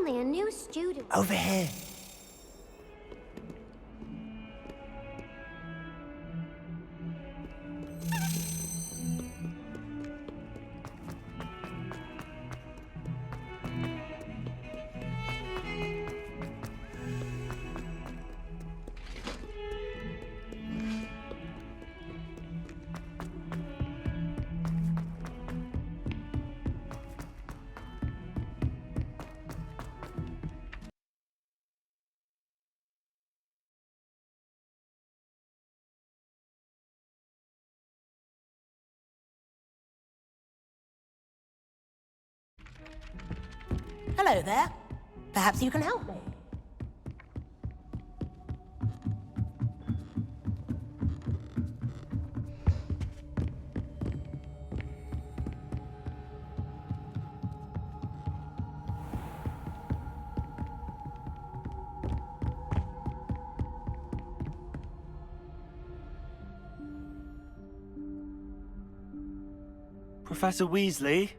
only a new student. Over here. Hello there. Perhaps you can help me. Professor Weasley?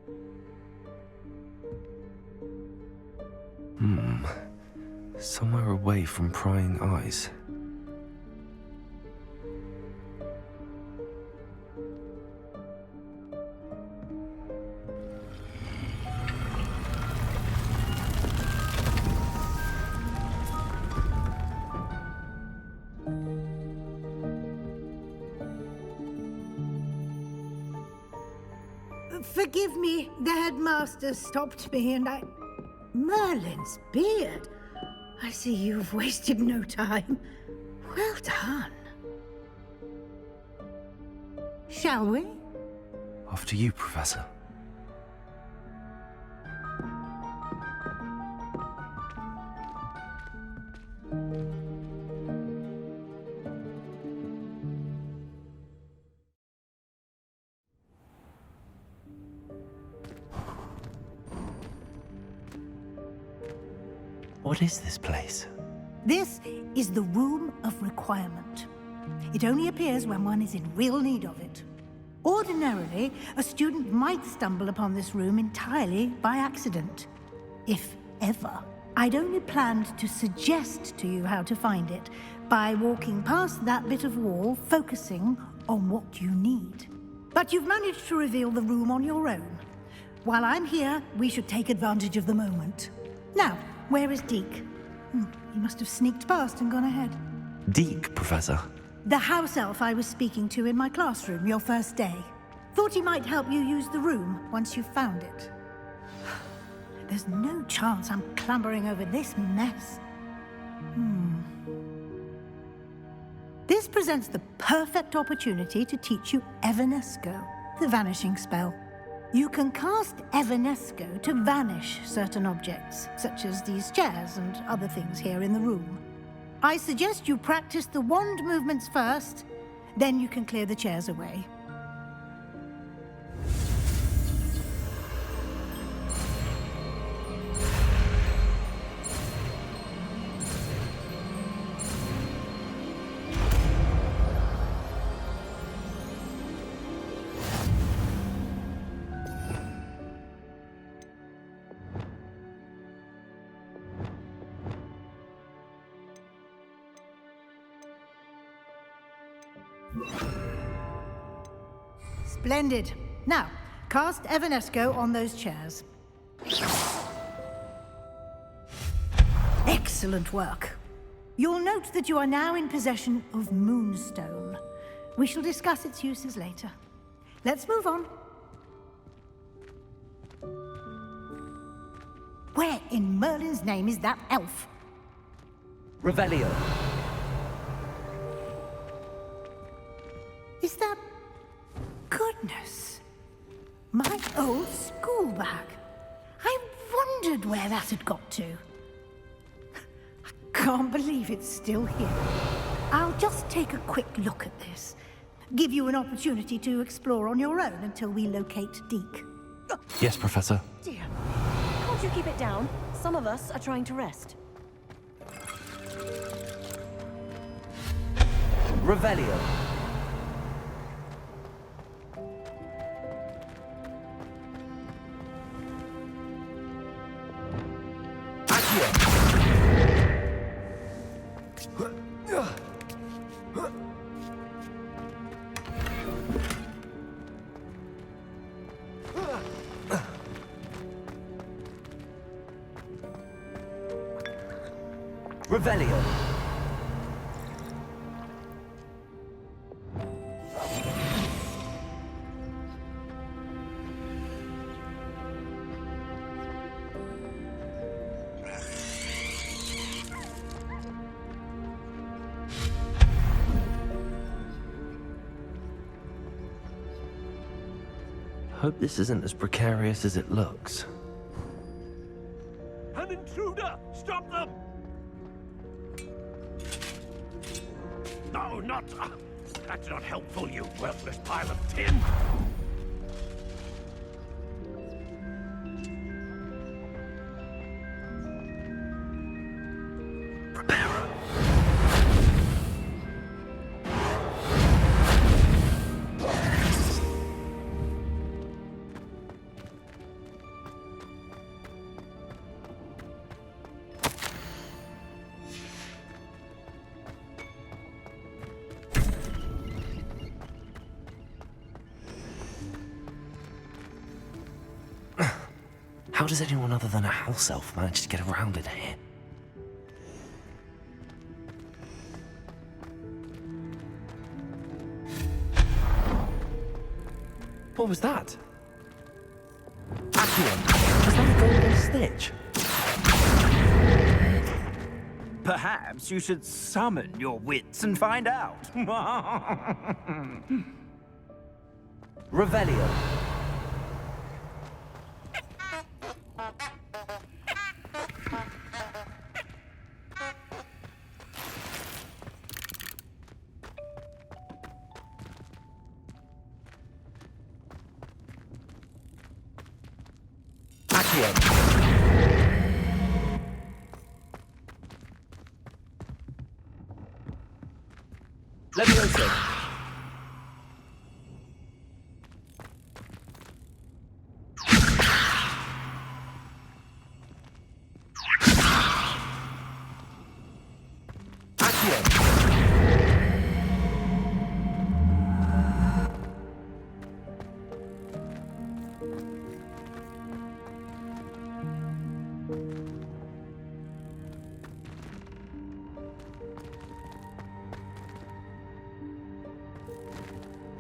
Somewhere away from prying eyes. Forgive me, the headmaster stopped me and Merlin's beard. I see you've wasted no time. Well done. Shall we? After you, Professor. What is this place? This is the Room of Requirement. It only appears when one is in real need of it. Ordinarily, a student might stumble upon this room entirely by accident. If ever. I'd only planned to suggest to you how to find it by walking past that bit of wall, focusing on what you need. But you've managed to reveal the room on your own. While I'm here, we should take advantage of the moment. Now, where is Deke? He must have sneaked past and gone ahead. Deke, Professor. The house elf I was speaking to in my classroom your first day. Thought he might help you use the room once you found it. There's no chance I'm clambering over this mess. This presents the perfect opportunity to teach you Evanesco, the vanishing spell. You can cast Evanesco to vanish certain objects, such as these chairs and other things here in the room. I suggest you practice the wand movements first, then you can clear the chairs away. Splendid. Now, cast Evanesco on those chairs. Excellent work. You'll note that you are now in possession of Moonstone. We shall discuss its uses later. Let's move on. Where in Merlin's name is that elf? Revelio. Is that... Goodness. My old school bag. I wondered where that had got to. I can't believe it's still here. I'll just take a quick look at this. Give you an opportunity to explore on your own until we locate Deke. Yes, Professor. Dear, can't you keep it down? Some of us are trying to rest. Revelio. Revelio. Hope this isn't as precarious as it looks. An intruder! Stop them! No, not... that's not helpful, you worthless pile of tin! Reparo. How does anyone other than a house elf manage to get around in here? What was that? Accio, was that a golden snitch? Perhaps you should summon your wits and find out. Revelio. Levioso.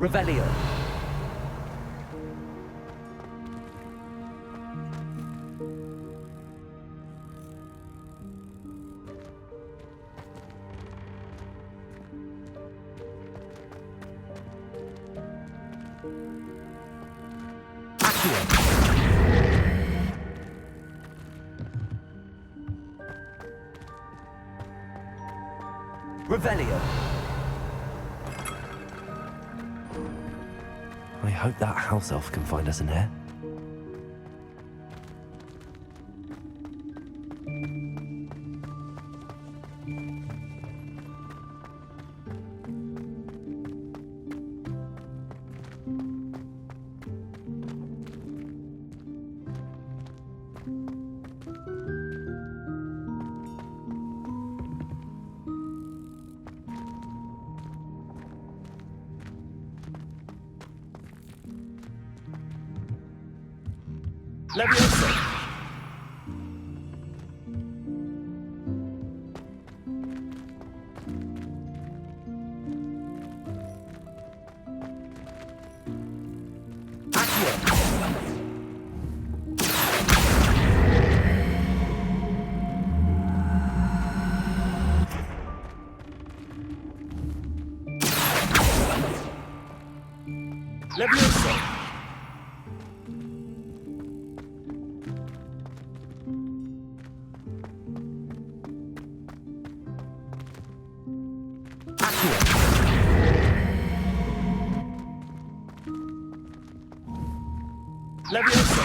Revelio. Revelio. I hope that house elf can find us in here. Levioso. Levioso. Levioso.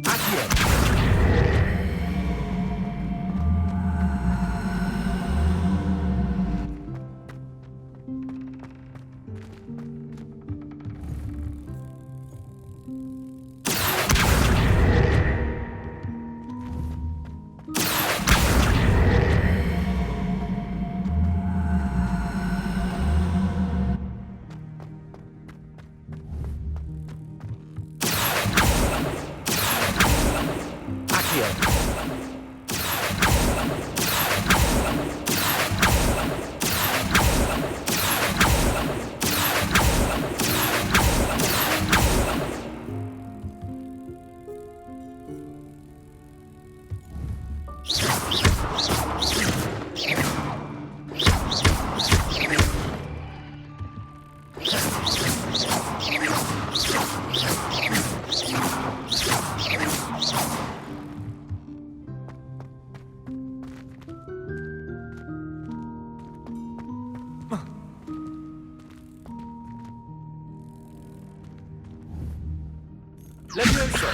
Accio. Levioso.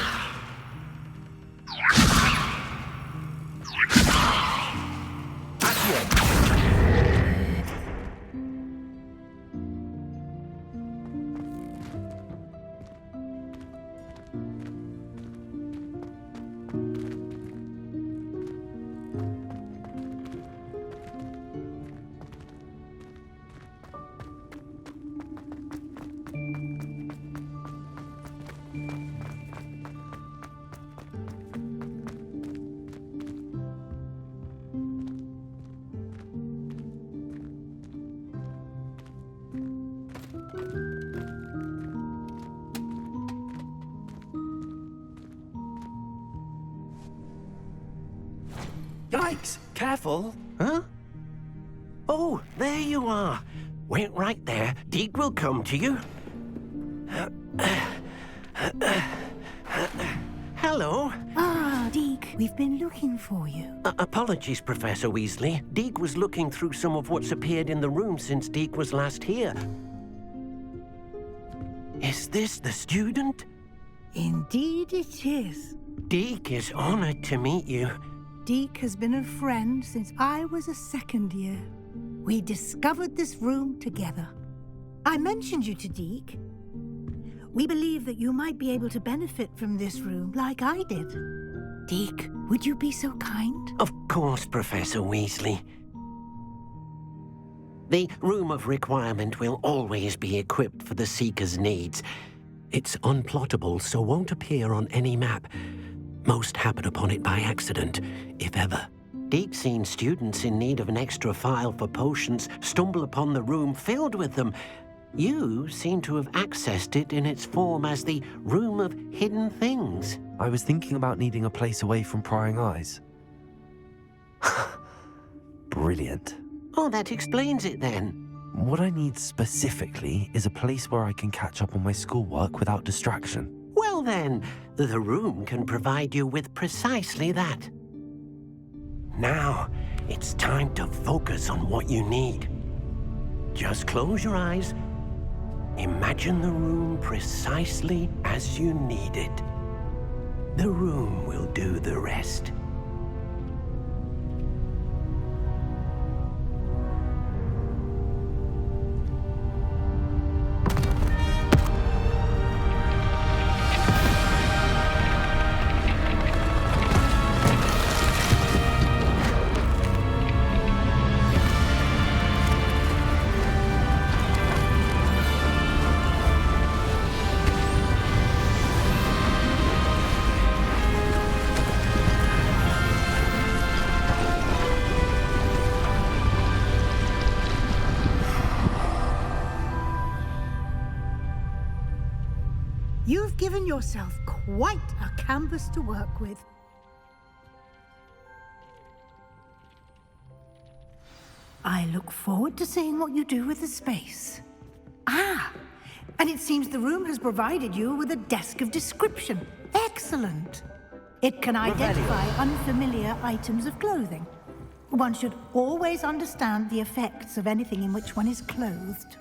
Yikes! Careful! Huh? Oh, there you are. Wait right there. Deke will come to you. Hello. Ah, Deke, we've been looking for you. Apologies, Professor Weasley. Deke was looking through some of what's appeared in the room since Deke was last here. Is this the student? Indeed it is. Deke is honored to meet you. Deke has been a friend since I was a second year. We discovered this room together. I mentioned you to Deke. We believe that you might be able to benefit from this room like I did. Deke, would you be so kind? Of course, Professor Weasley. The Room of Requirement will always be equipped for the Seeker's needs. It's unplottable, so won't appear on any map. Most happen upon it by accident, if ever. Deke's seen students in need of an extra file for potions stumble upon the room filled with them. You seem to have accessed it in its form as the Room of Hidden Things. I was thinking about needing a place away from prying eyes. Brilliant. Oh, that explains it then. What I need specifically is a place where I can catch up on my schoolwork without distraction. Well then, the room can provide you with precisely that. Now, it's time to focus on what you need. Just close your eyes. Imagine the room precisely as you need it. The room will do the rest. You've given yourself quite a canvas to work with. I look forward to seeing what you do with the space. Ah, and it seems the room has provided you with a desk of description. Excellent. It can identify unfamiliar items of clothing. One should always understand the effects of anything in which one is clothed.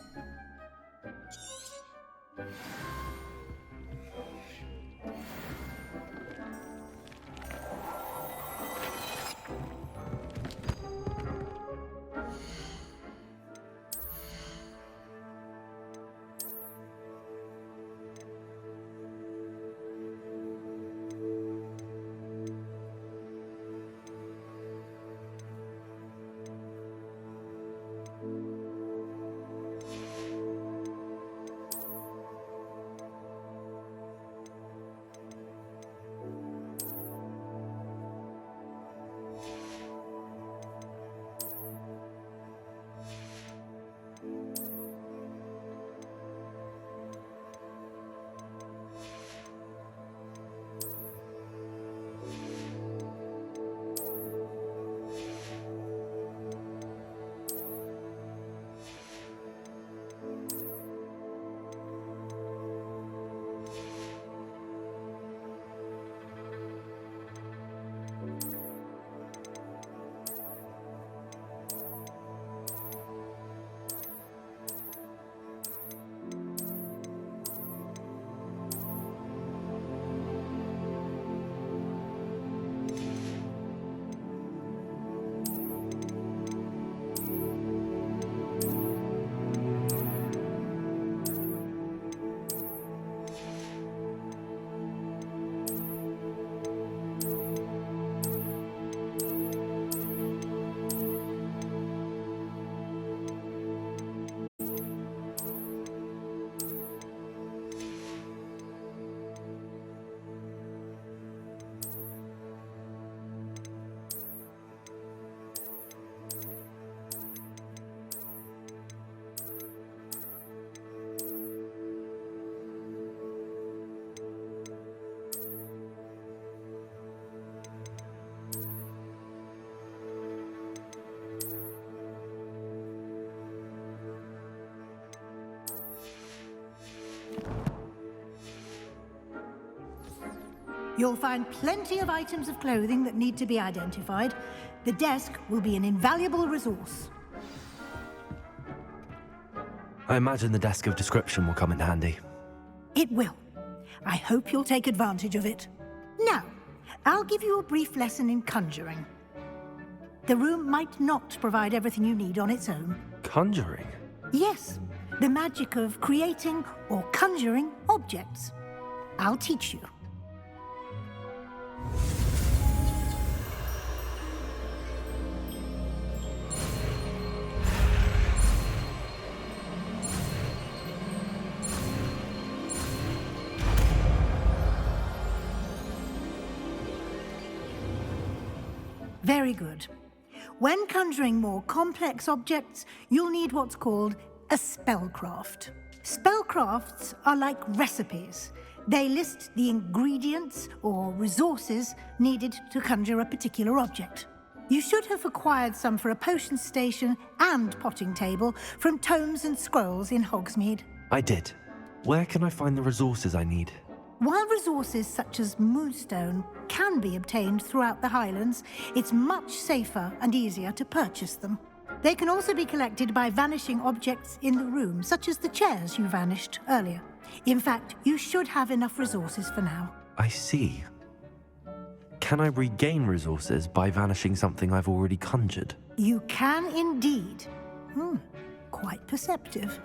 You'll find plenty of items of clothing that need to be identified. The desk will be an invaluable resource. I imagine the desk of description will come in handy. It will. I hope you'll take advantage of it. Now, I'll give you a brief lesson in conjuring. The room might not provide everything you need on its own. Conjuring? Yes, the magic of creating or conjuring objects. I'll teach you. Very good. When conjuring more complex objects, you'll need what's called a spellcraft. Spellcrafts are like recipes. They list the ingredients or resources needed to conjure a particular object. You should have acquired some for a potion station and potting table from tomes and scrolls in Hogsmeade. I did. Where can I find the resources I need? While resources such as moonstone can be obtained throughout the Highlands, it's much safer and easier to purchase them. They can also be collected by vanishing objects in the room, such as the chairs you vanished earlier. In fact, you should have enough resources for now. I see. Can I regain resources by vanishing something I've already conjured? You can indeed. Quite perceptive.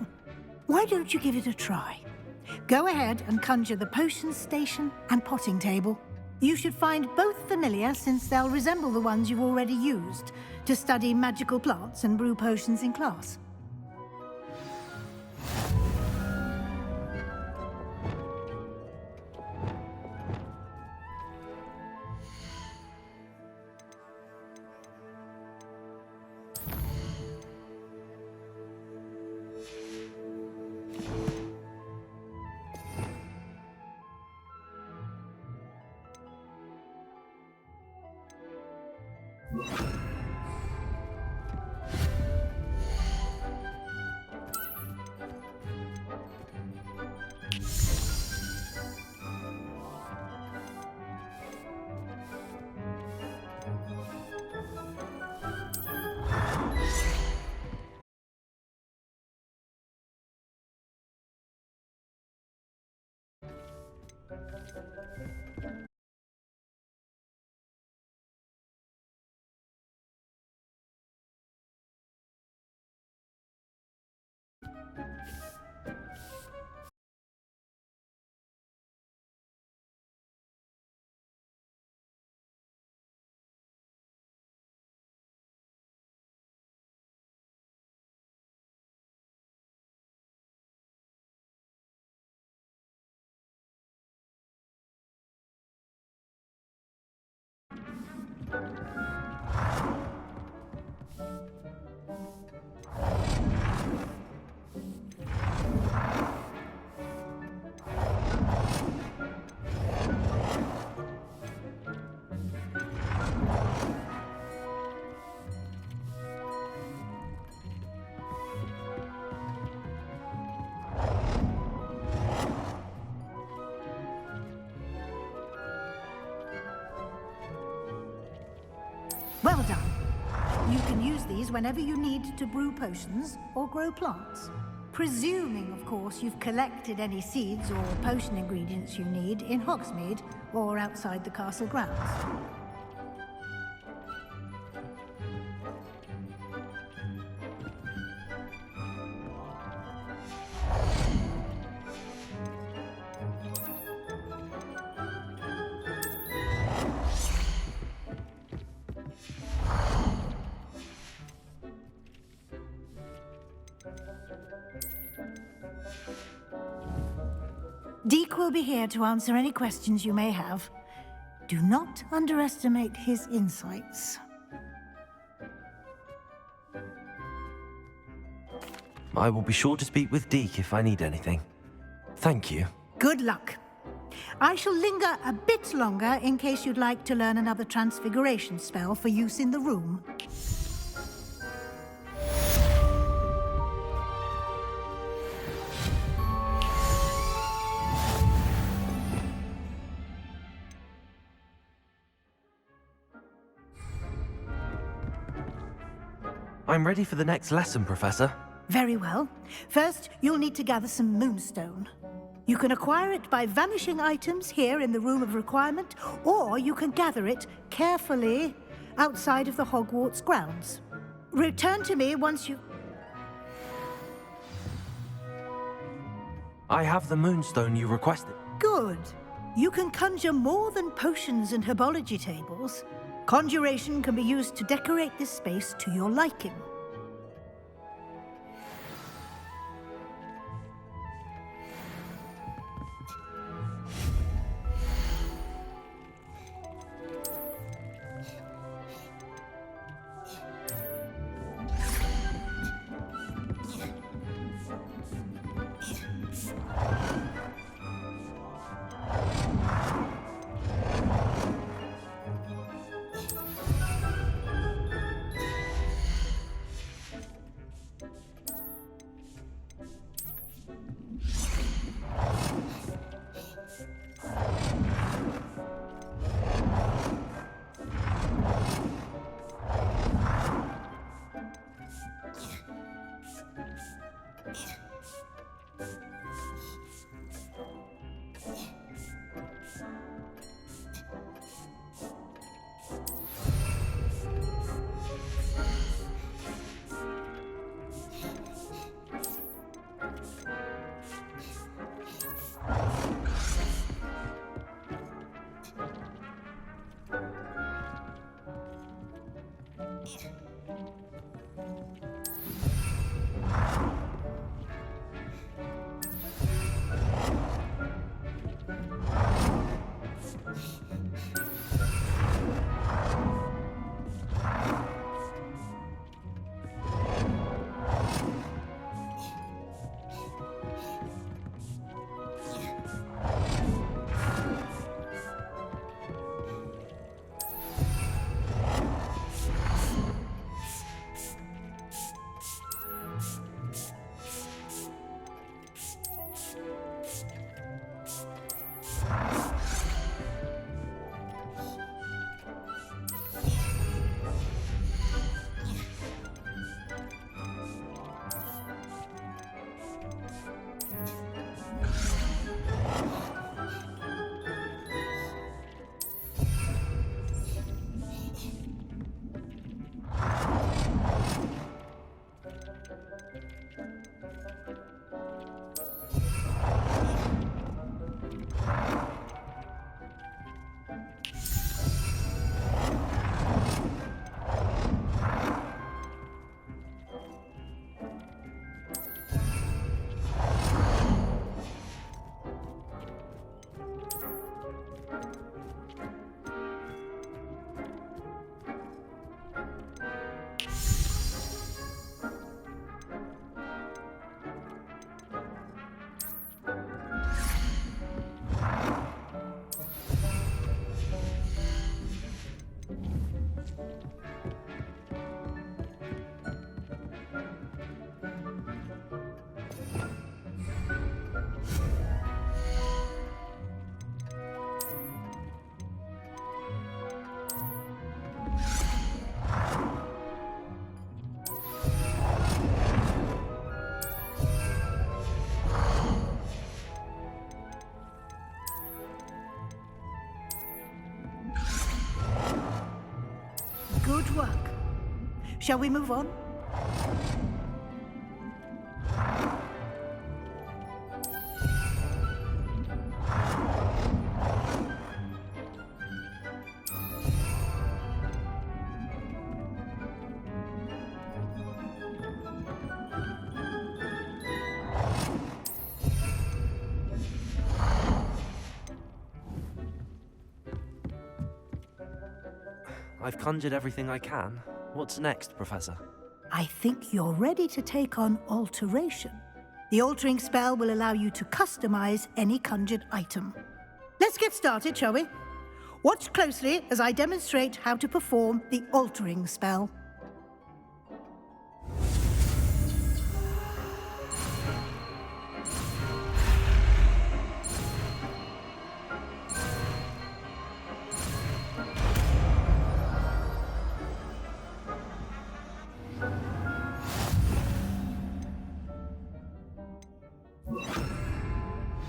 Why don't you give it a try? Go ahead and conjure the potion station and potting table. You should find both familiar, since they'll resemble the ones you've already used to study magical plants and brew potions in class. Well done. You can use these whenever you need to brew potions or grow plants. Presuming, of course, you've collected any seeds or potion ingredients you need in Hogsmeade or outside the castle grounds. Deke will be here to answer any questions you may have. Do not underestimate his insights. I will be sure to speak with Deke if I need anything. Thank you. Good luck. I shall linger a bit longer in case you'd like to learn another transfiguration spell for use in the room. I'm ready for the next lesson, Professor. Very well. First, you'll need to gather some moonstone. You can acquire it by vanishing items here in the Room of Requirement, or you can gather it carefully outside of the Hogwarts grounds. Return to me once you... I have the moonstone you requested. Good. You can conjure more than potions and herbology tables. Conjuration can be used to decorate this space to your liking. Good work. Shall we move on? I've conjured everything I can. What's next, Professor? I think you're ready to take on alteration. The altering spell will allow you to customize any conjured item. Let's get started, shall we? Watch closely as I demonstrate how to perform the altering spell.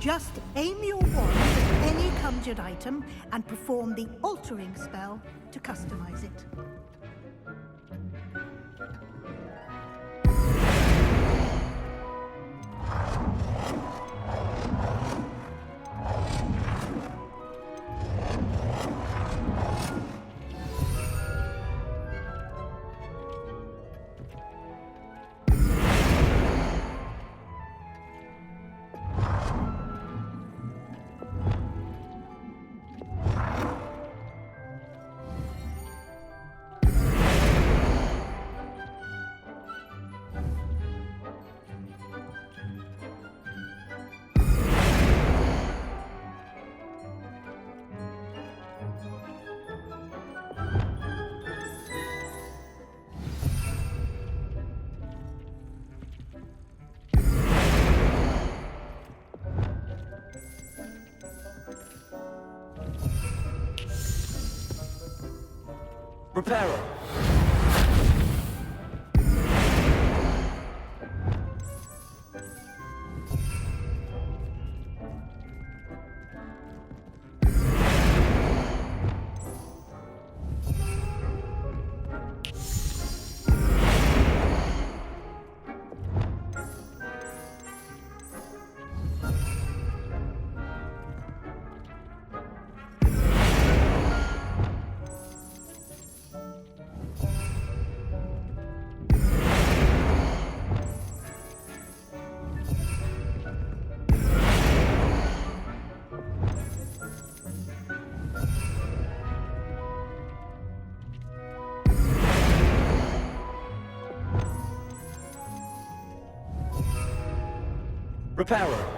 Just aim your wand at any conjured item and perform the altering spell to customize it. Reparo. Reparo.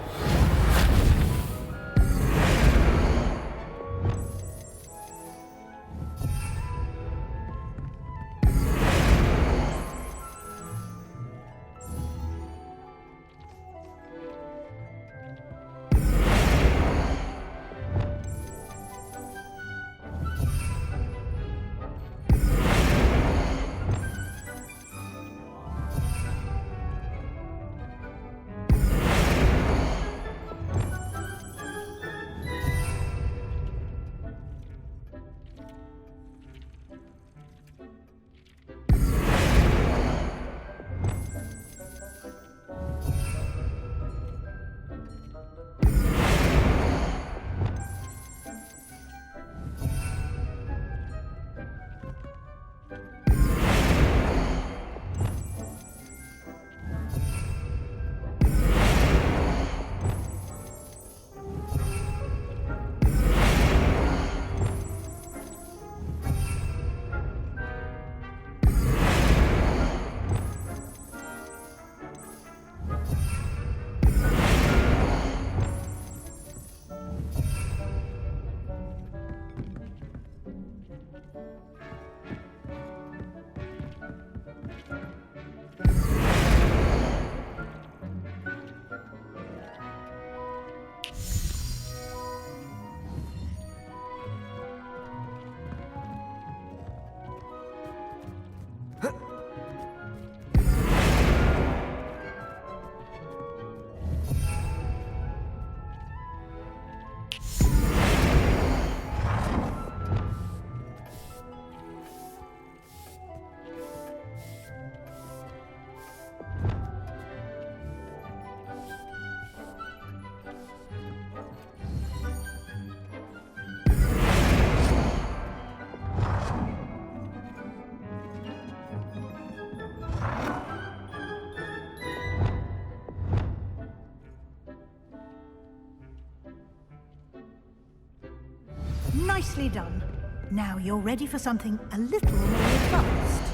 Nicely done. Now you're ready for something a little more advanced.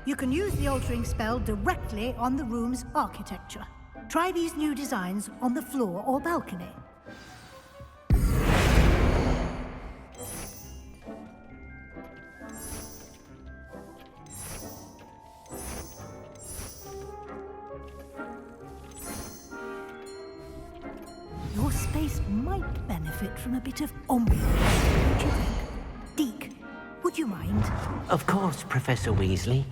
You can use the altering spell directly on the room's architecture. Try these new designs on the floor or balcony. Your space might benefit from a bit of ambiance, don't you think? Deke, would you mind? Of course, Professor Weasley.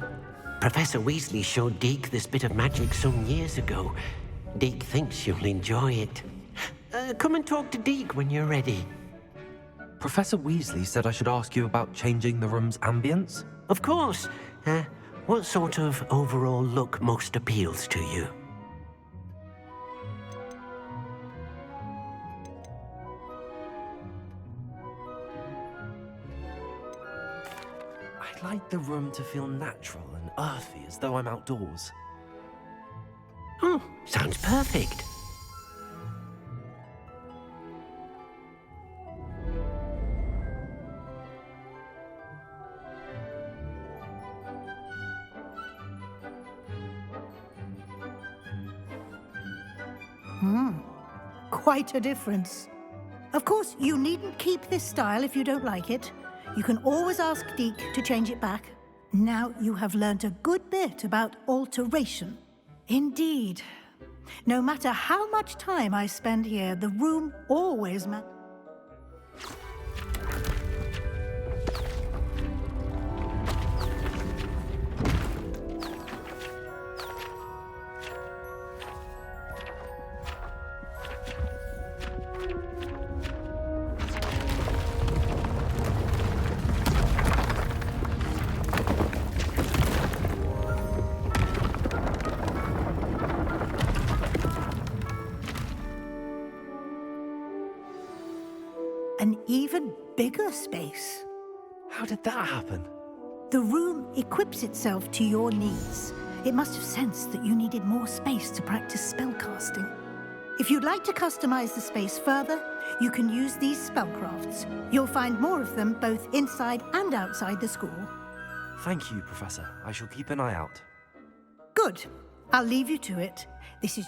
Professor Weasley showed Deke this bit of magic some years ago. Deke thinks you'll enjoy it. Come and talk to Deke when you're ready. Professor Weasley said I should ask you about changing the room's ambience. Of course. What sort of overall look most appeals to you? I'd like the room to feel natural and earthy, as though I'm outdoors. Oh, sounds perfect. Quite a difference. Of course, you needn't keep this style if you don't like it. You can always ask Deke to change it back. Now you have learnt a good bit about alteration. Indeed. No matter how much time I spend here, the room always an even bigger space. How did that happen? The room equips itself to your needs. It must have sensed that you needed more space to practice spellcasting. If you'd like to customize the space further, you can use these spellcrafts. You'll find more of them both inside and outside the school. Thank you, Professor. I shall keep an eye out. Good. I'll leave you to it. This is...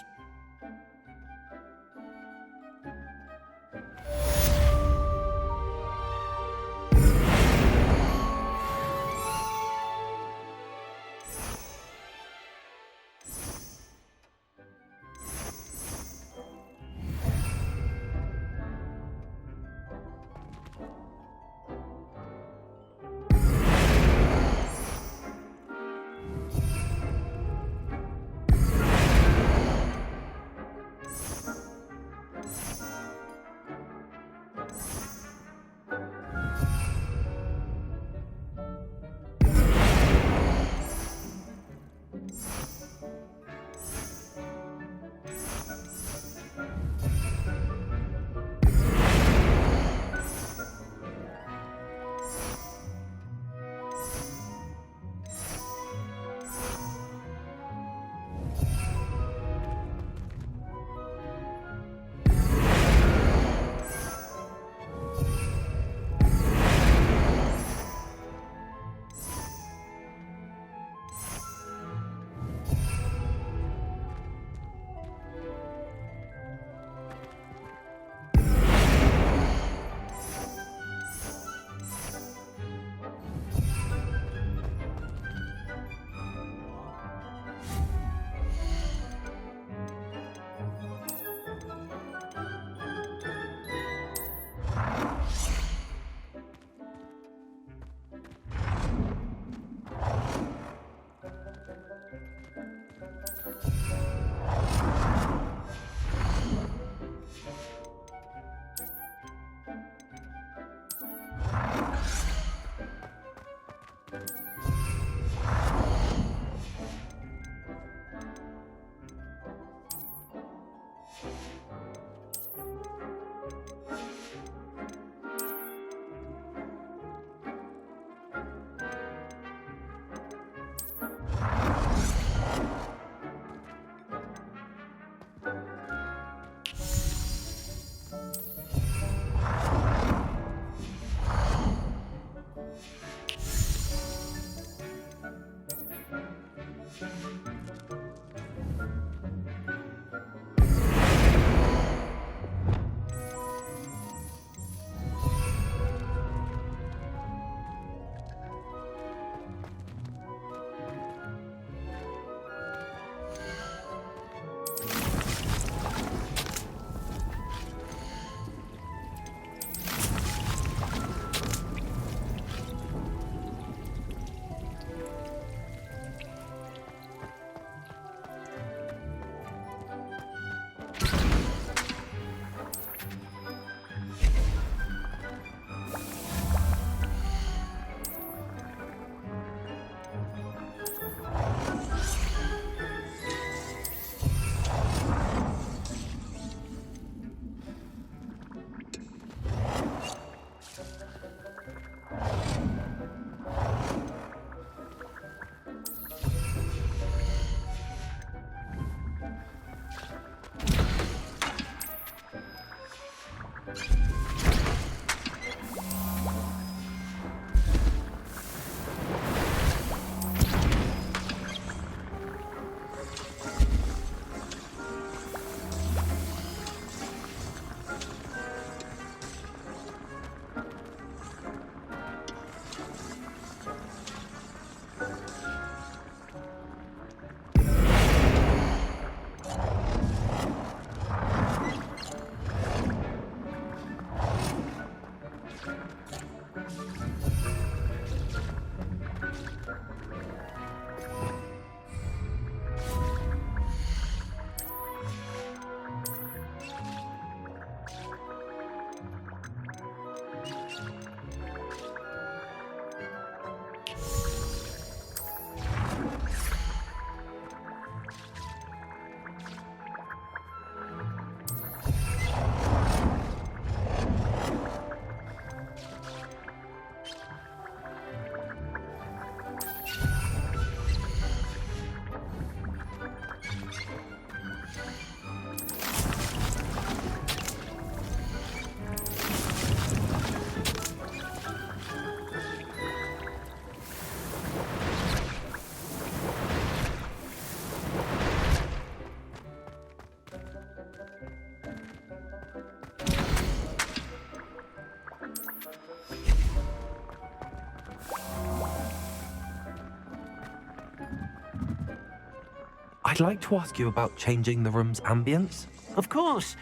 I'd like to ask you about changing the room's ambience. Of course.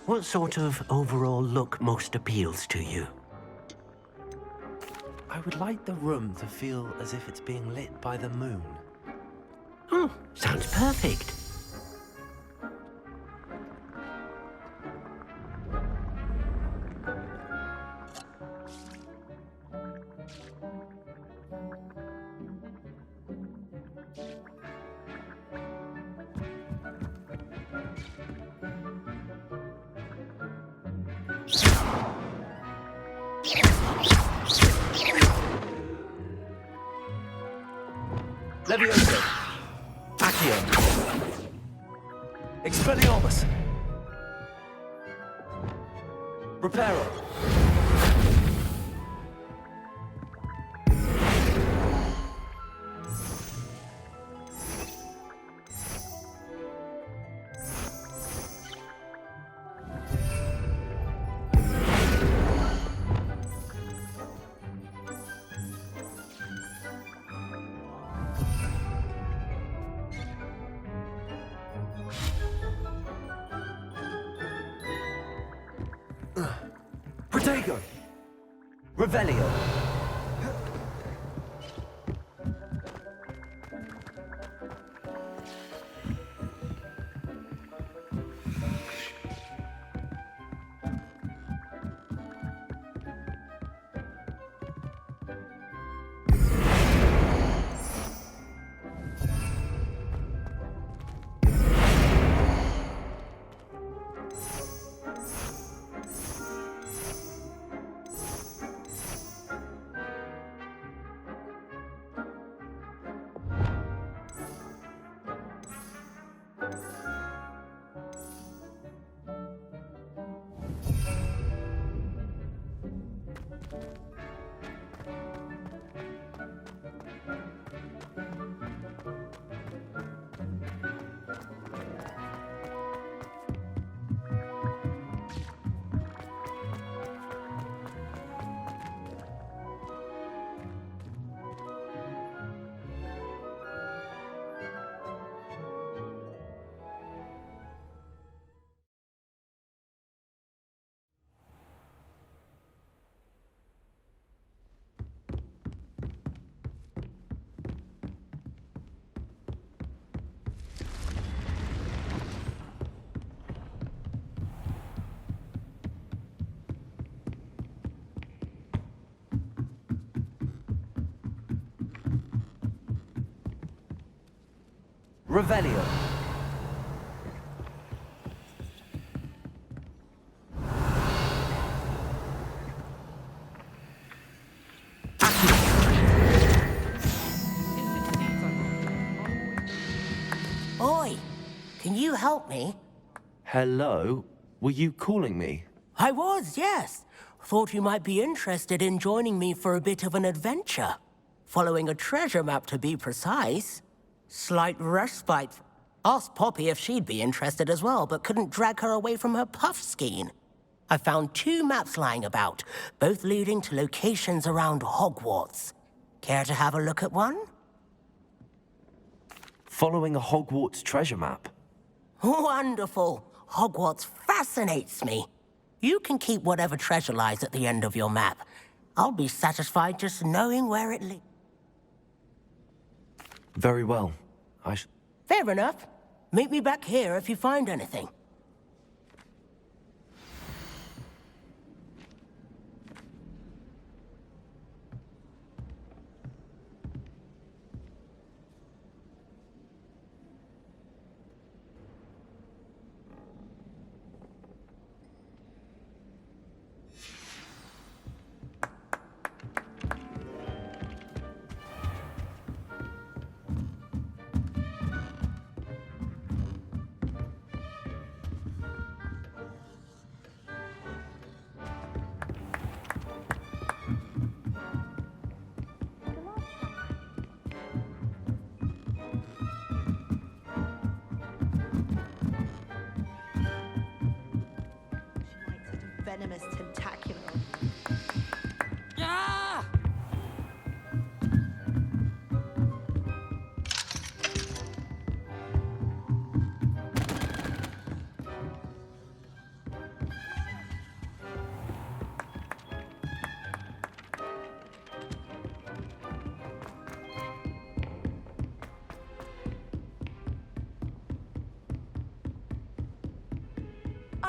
What sort of overall look most appeals to you? I would like the room to feel as if it's being lit by the moon. Oh, sounds perfect. Levioso. Accio. Expelliarmus. Reparo. Protego. Revelio. Revelio. Oi, can you help me? Hello? Were you calling me? I was, yes. Thought you might be interested in joining me for a bit of an adventure. Following a treasure map, to be precise. Slight respite. Asked Poppy if she'd be interested as well, but couldn't drag her away from her puff skein. I found 2 maps lying about, both leading to locations around Hogwarts. Care to have a look at one? Following a Hogwarts treasure map. Wonderful. Hogwarts fascinates me. You can keep whatever treasure lies at the end of your map. I'll be satisfied just knowing where it leads. Very well. Fair enough. Meet me back here if you find anything.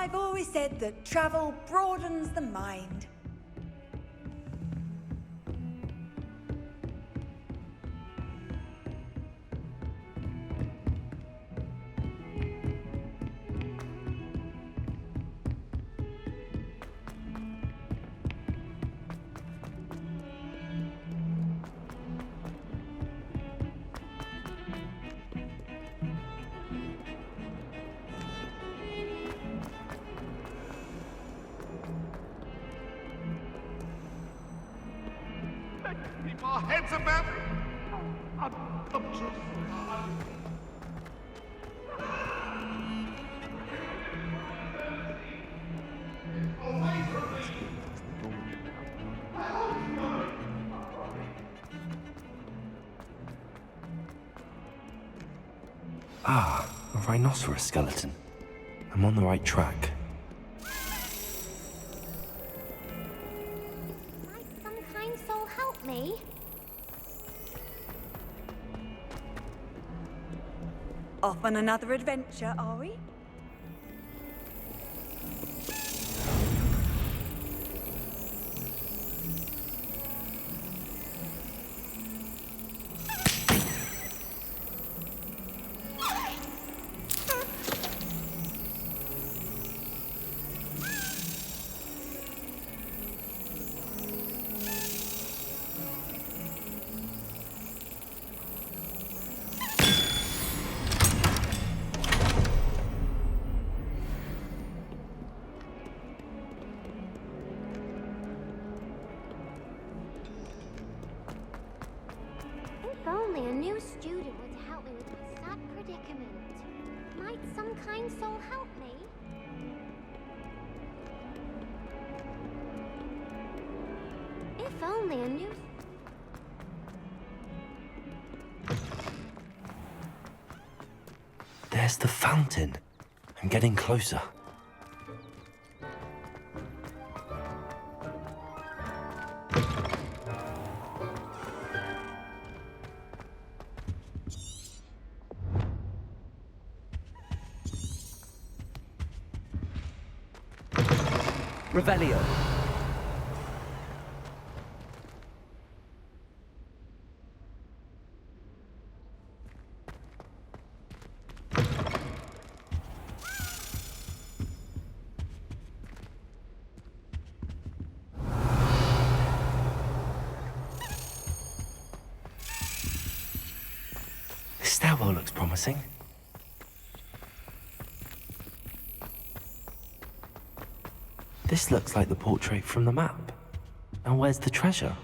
I've always said that travel broadens the mind. Keep our heads about it. Ah, a rhinoceros skeleton. I'm on the right track. Might some kind soul help me? Off on another adventure, are we? If only a new student would help me with my sad predicament. Might some kind soul help me? If only a new... There's the fountain. I'm getting closer. Revelio. This stairwell looks promising. This looks like the portrait from the map. Now where's the treasure?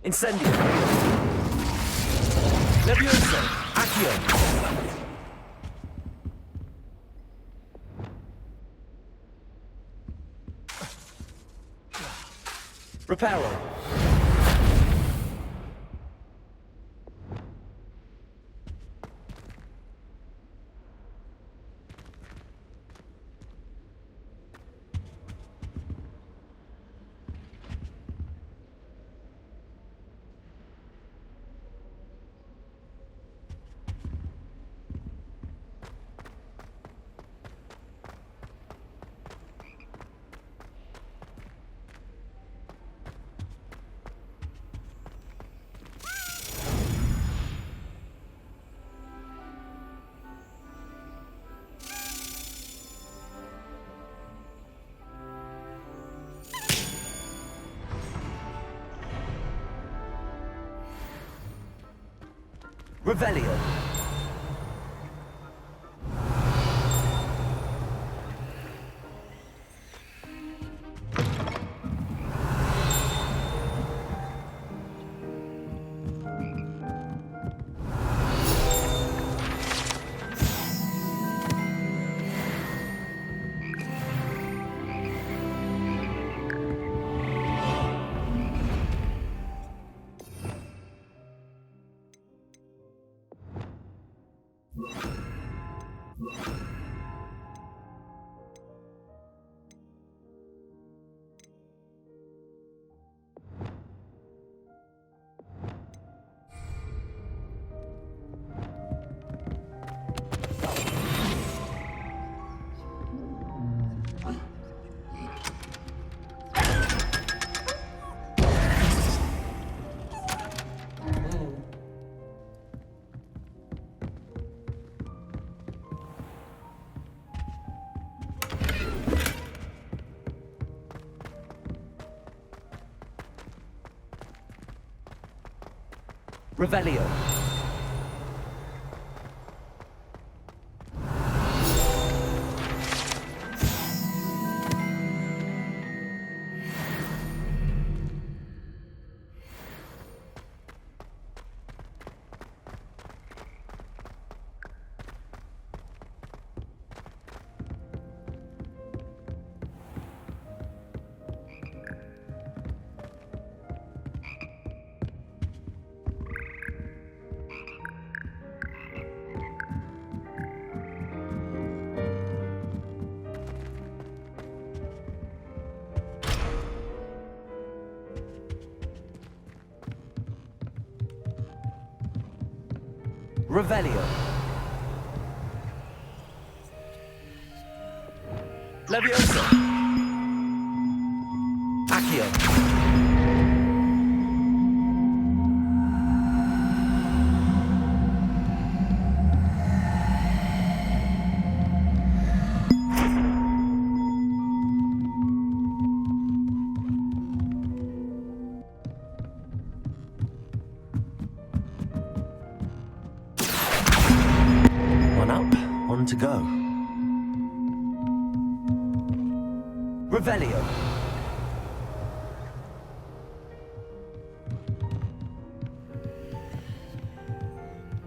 Incendio. Levioso. Accio. Reparo. Revelio. Revelio. Revelio. Levioso. Accio. One up, one to go. Revelio.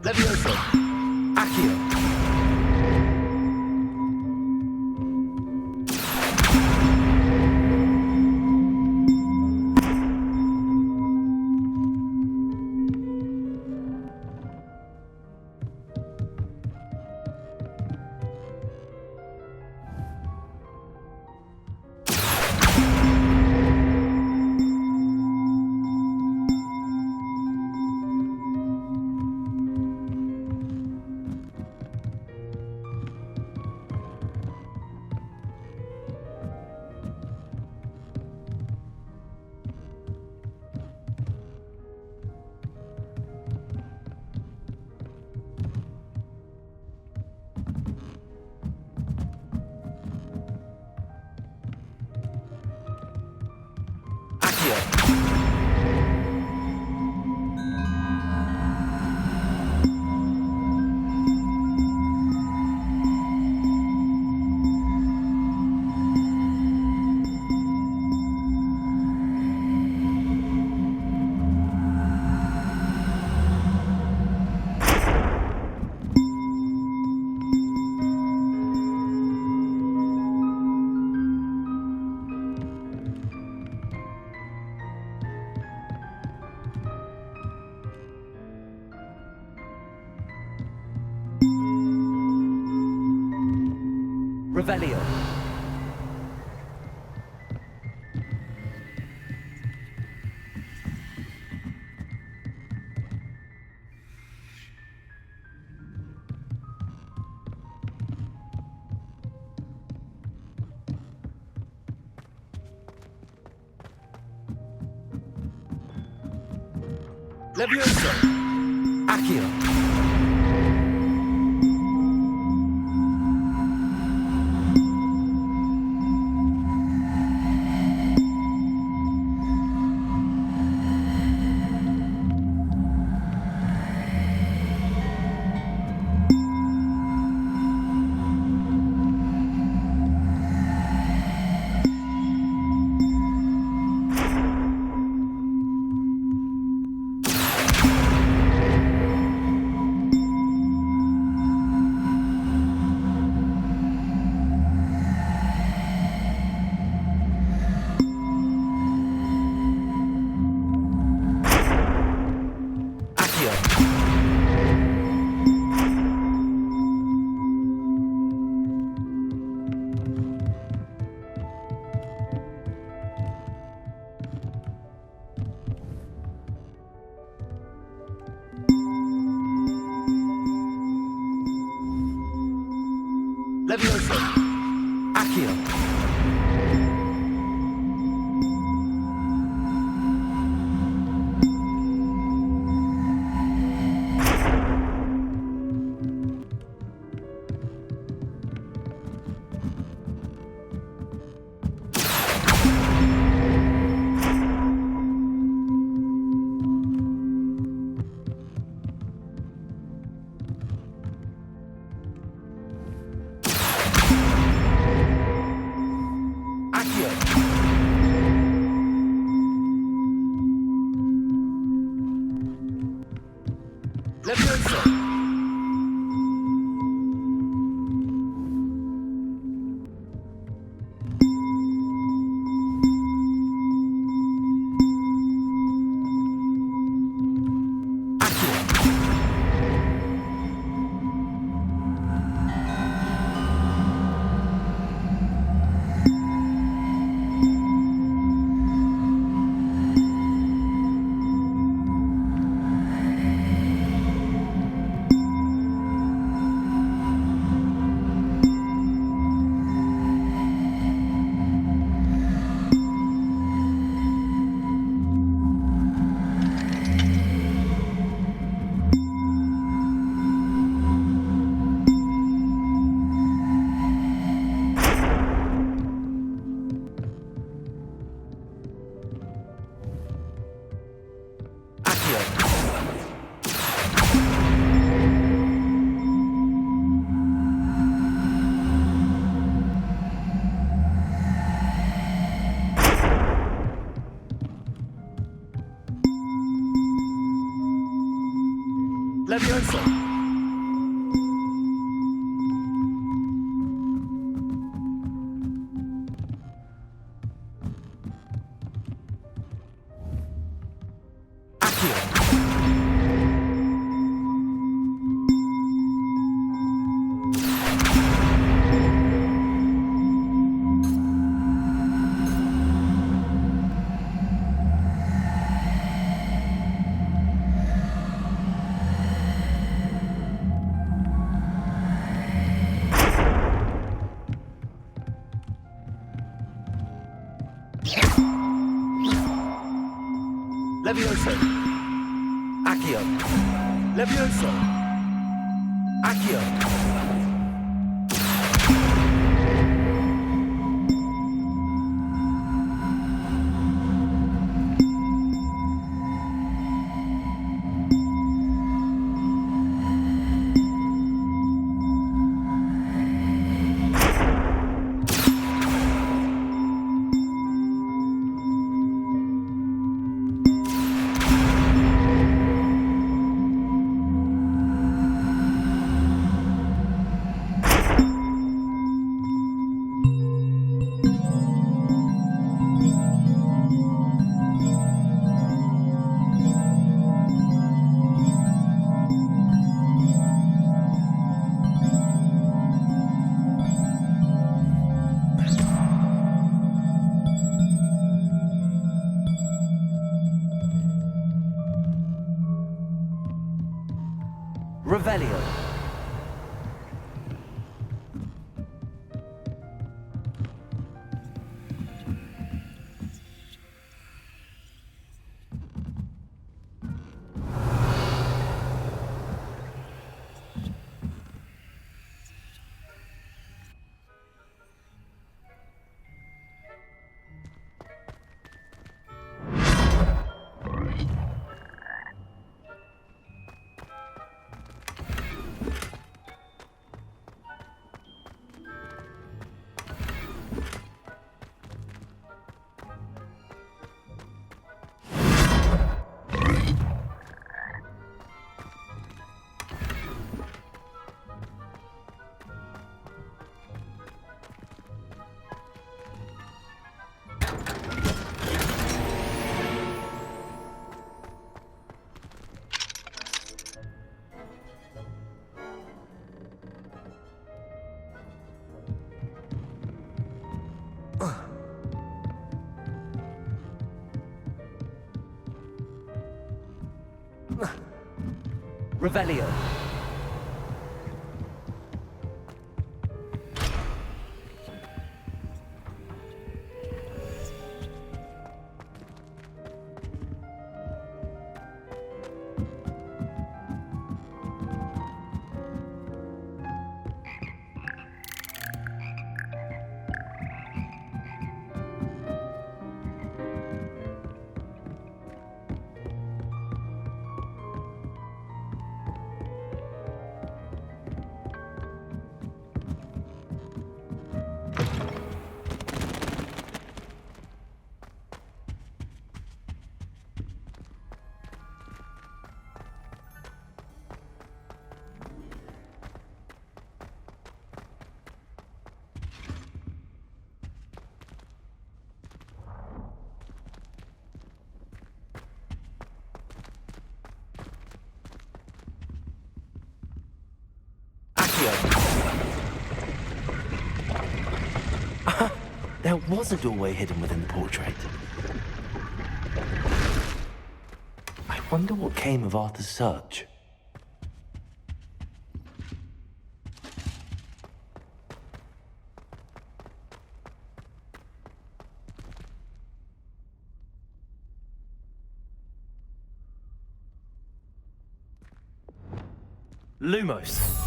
Levioso. Accio. Revelio. Levioso. Accio. Levioso! Levioso! Levioso! Accio! Levioso! Accio! Revelio. Revelio. There was a doorway hidden within the portrait. I wonder what came of Arthur's search. Lumos.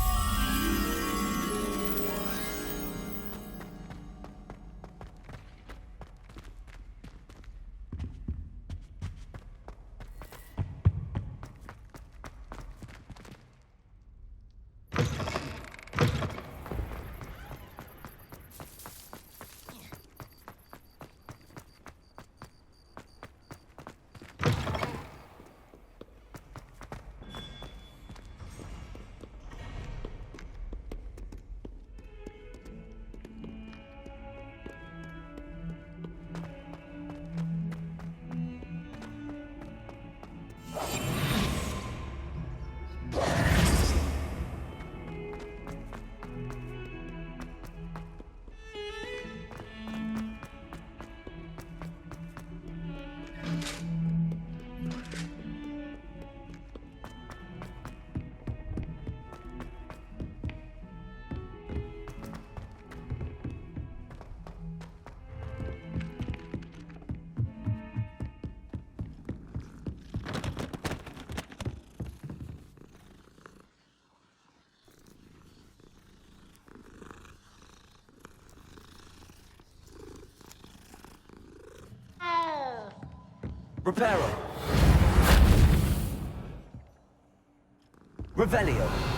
Reparo. Revelio.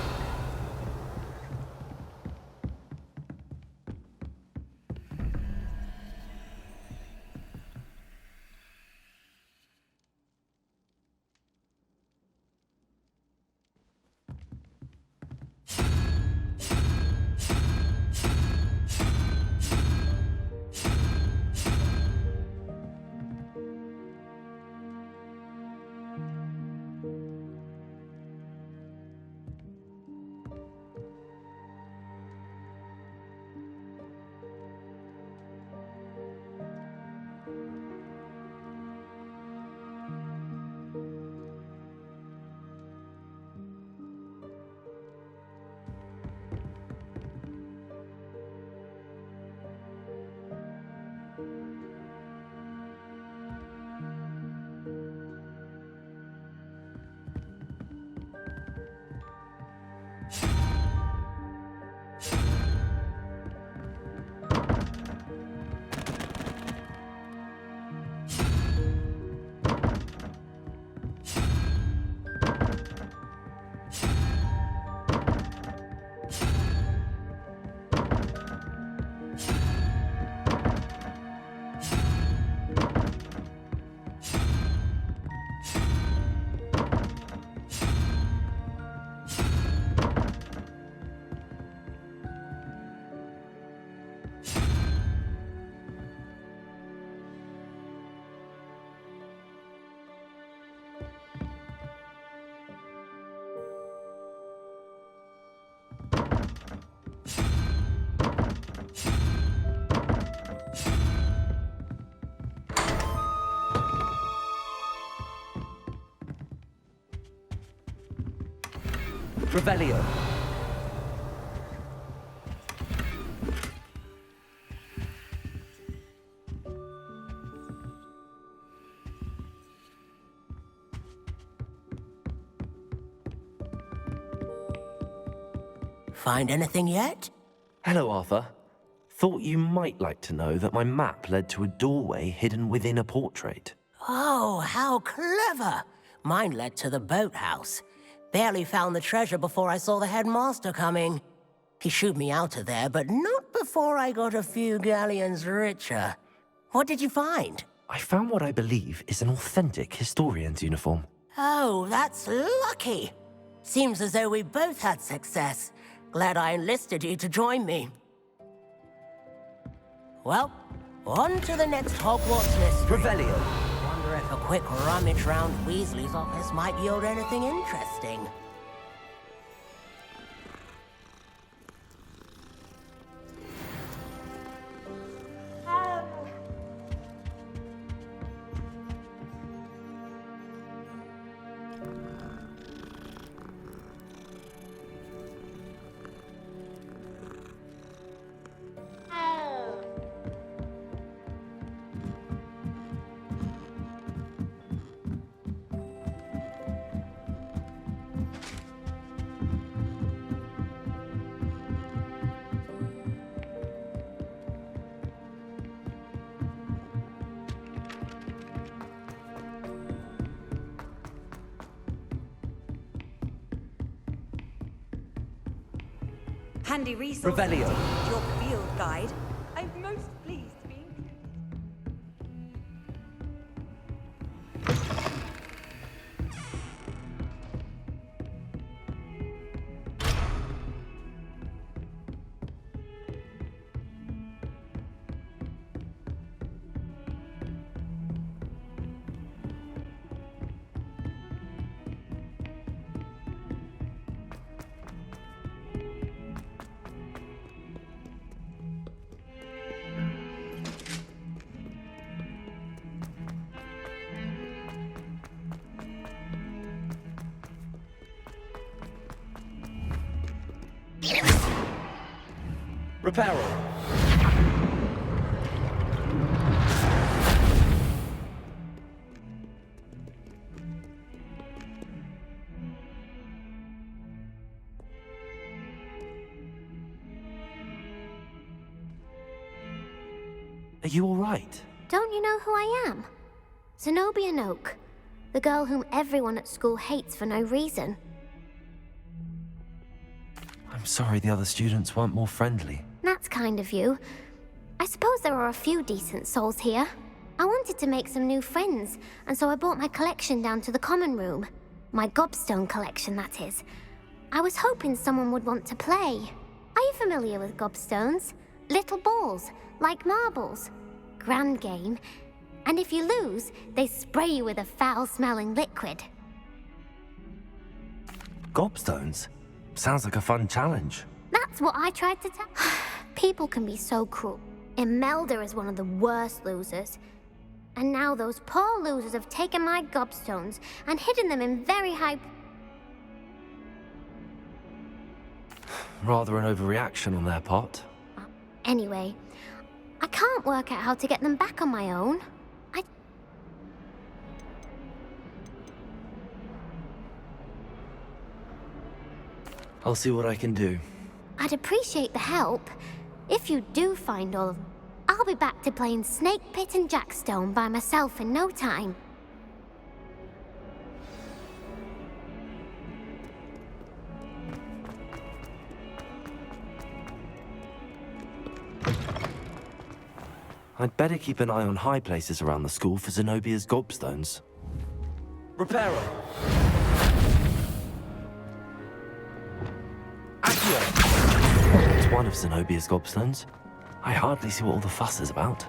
Revelio. Find anything yet? Hello, Arthur. Thought you might like to know that my map led to a doorway hidden within a portrait. Oh, how clever! Mine led to the boathouse. Barely found the treasure before I saw the headmaster coming. He shooed me out of there, but not before I got a few galleons richer. What did you find? I found what I believe is an authentic historian's uniform. Oh, that's lucky. Seems as though we both had success. Glad I enlisted you to join me. Well, on to the next Hogwarts mystery. Revelio. Wonder if a quick rummage round Weasley's office might yield anything interesting. Handy resource. Revelio. Your field guide. I'm most pleased to be included. Reparo. Are you all right? Don't you know who I am? Zenobia Noak, the girl whom everyone at school hates for no reason. I'm sorry the other students weren't more friendly. That's kind of you. I suppose there are a few decent souls here. I wanted to make some new friends, and so I brought my collection down to the common room. My gobstone collection, that is. I was hoping someone would want to play. Are you familiar with gobstones? Little balls, like marbles. Grand game. And if you lose, they spray you with a foul-smelling liquid. Gobstones? Sounds like a fun challenge. That's what I tried to tell. People can be so cruel. Imelda is one of the worst losers. And now those poor losers have taken my gobstones and hidden them in very high... Rather an overreaction on their part. Anyway, I can't work out how to get them back on my own. I'll see what I can do. I'd appreciate the help. If you do find all of them, I'll be back to playing Snake Pit and Jackstone by myself in no time. I'd better keep an eye on high places around the school for Zenobia's gobstones. Reparo. It's one of Zenobia's gobstones. I hardly see what all the fuss is about.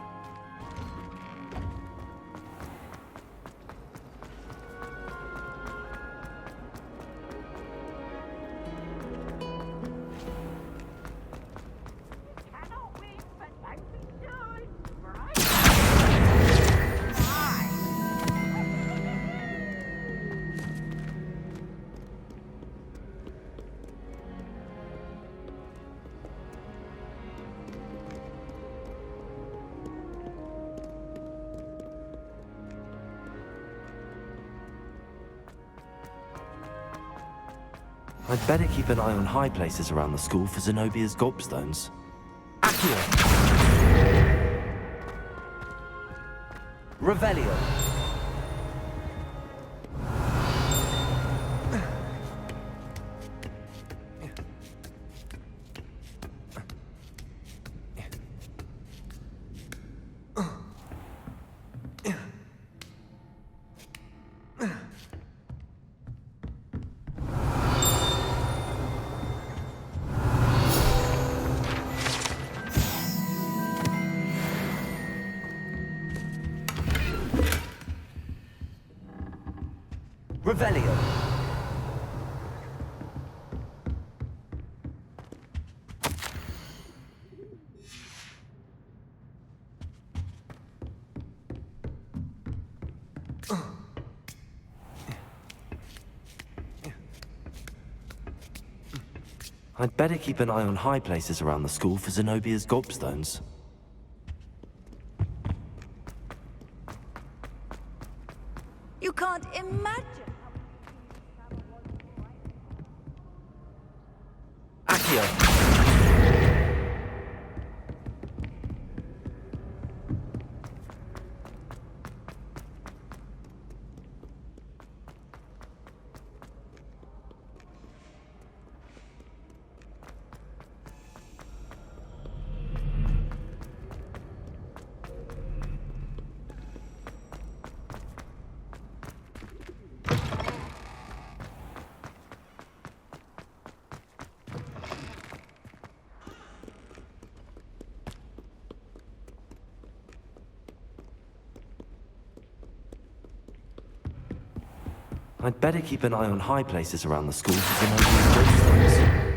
I'd better keep an eye on high places around the school for Zenobia's gobstones. Accio. Revelio. Revelio. I'd better keep an eye on high places around the school for Zenobia's gobstones. You can't imagine. Accio. I'd better keep an eye on high places around the school for Zenobia's gobstones.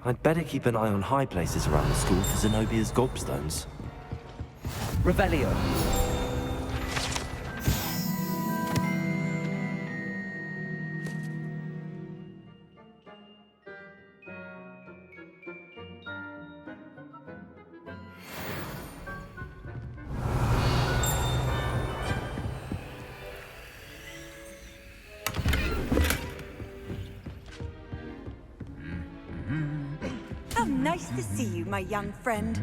I'd better keep an eye on high places around the school for Zenobia's gobstones. Revelio. How nice to see you, my young friend.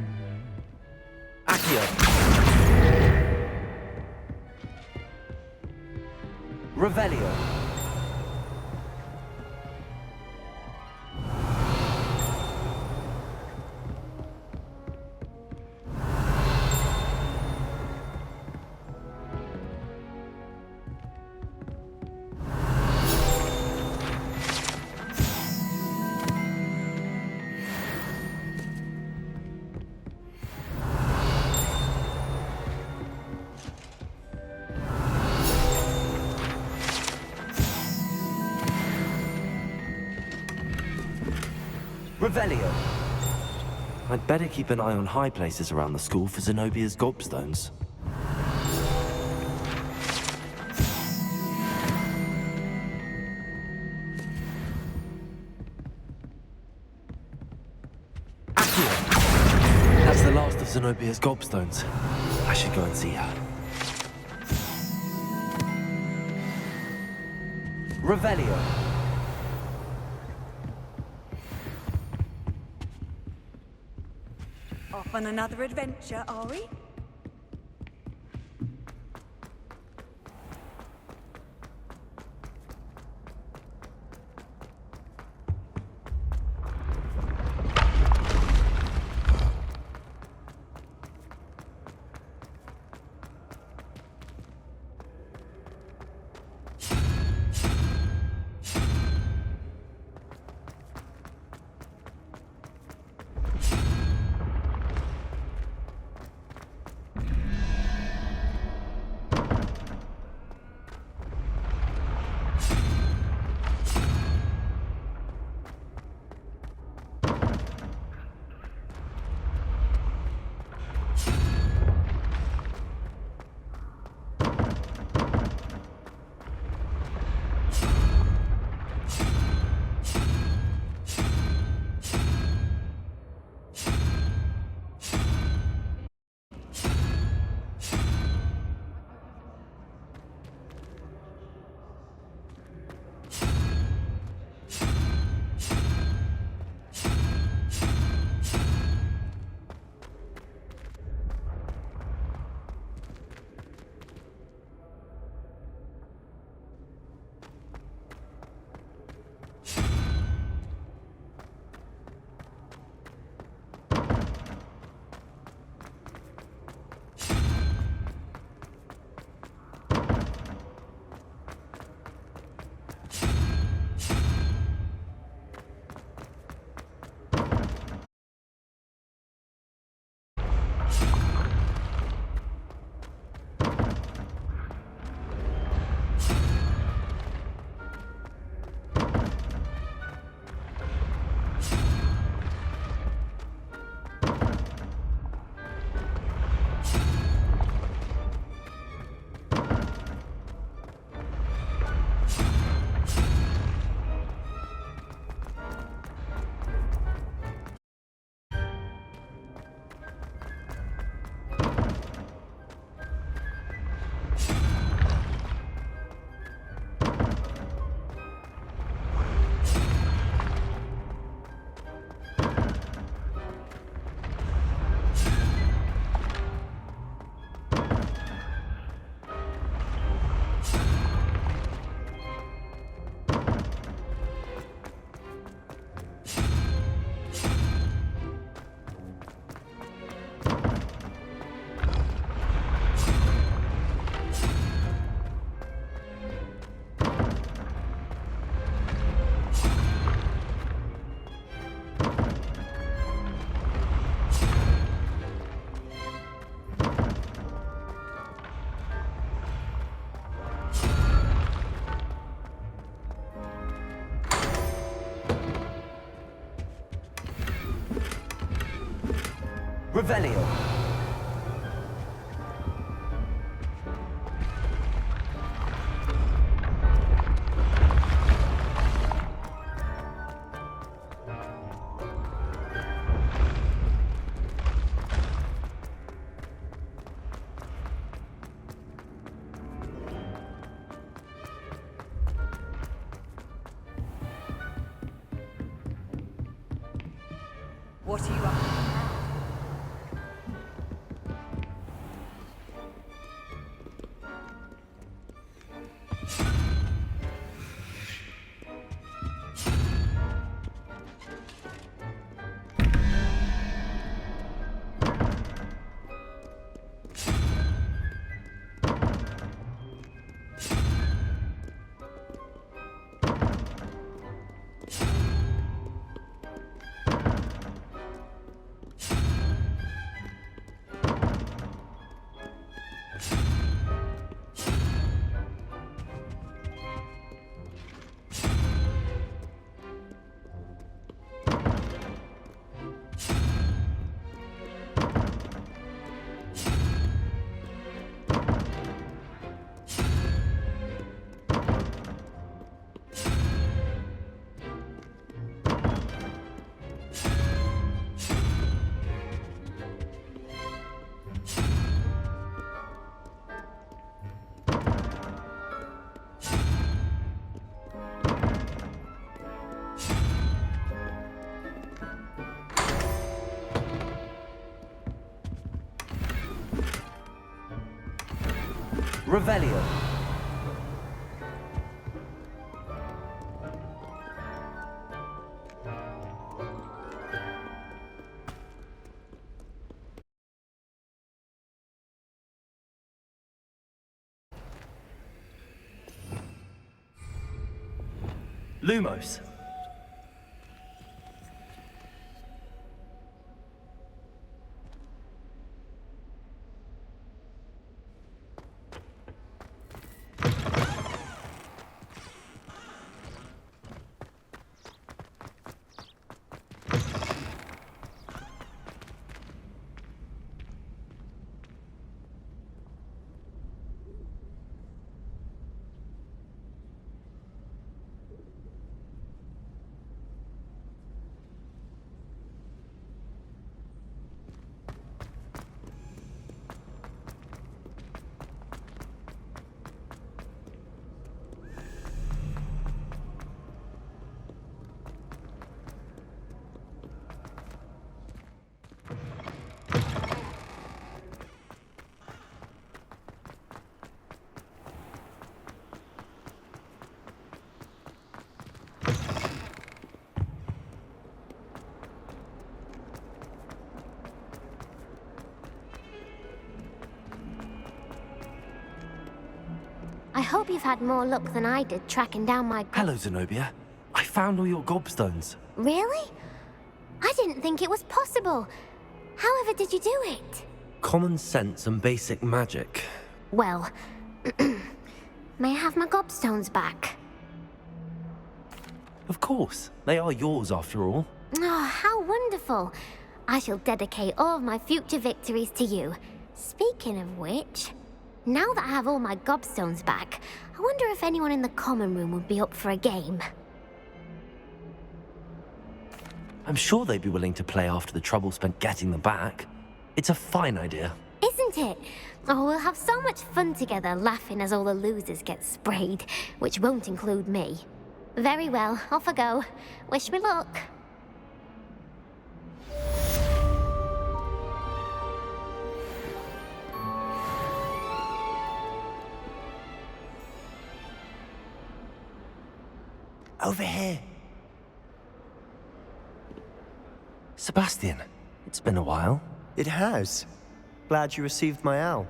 Accio. Revelio. Revelio. I'd better keep an eye on high places around the school for Zenobia's gobstones. That's the last of Zenobia's gobstones. I should go and see her. Revelio. Off on another adventure, are we? Revelio. What are you up to? Revelio. Lumos. I hope you've had more luck than I did tracking down my... Hello, Zenobia. I found all your gobstones. Really? I didn't think it was possible. However did you do it? Common sense and basic magic. Well, may I have my gobstones back? Of course. They are yours, after all. Oh, how wonderful. I shall dedicate all of my future victories to you. Speaking of which, now that I have all my gobstones back, I wonder if anyone in the common room would be up for a game. I'm sure they'd be willing to play after the trouble spent getting them back. It's a fine idea. Isn't it? Oh, we'll have so much fun together, laughing as all the losers get sprayed, which won't include me. Very well, off I go. Wish me luck. Over here. Sebastian, it's been a while. It has. Glad you received my owl.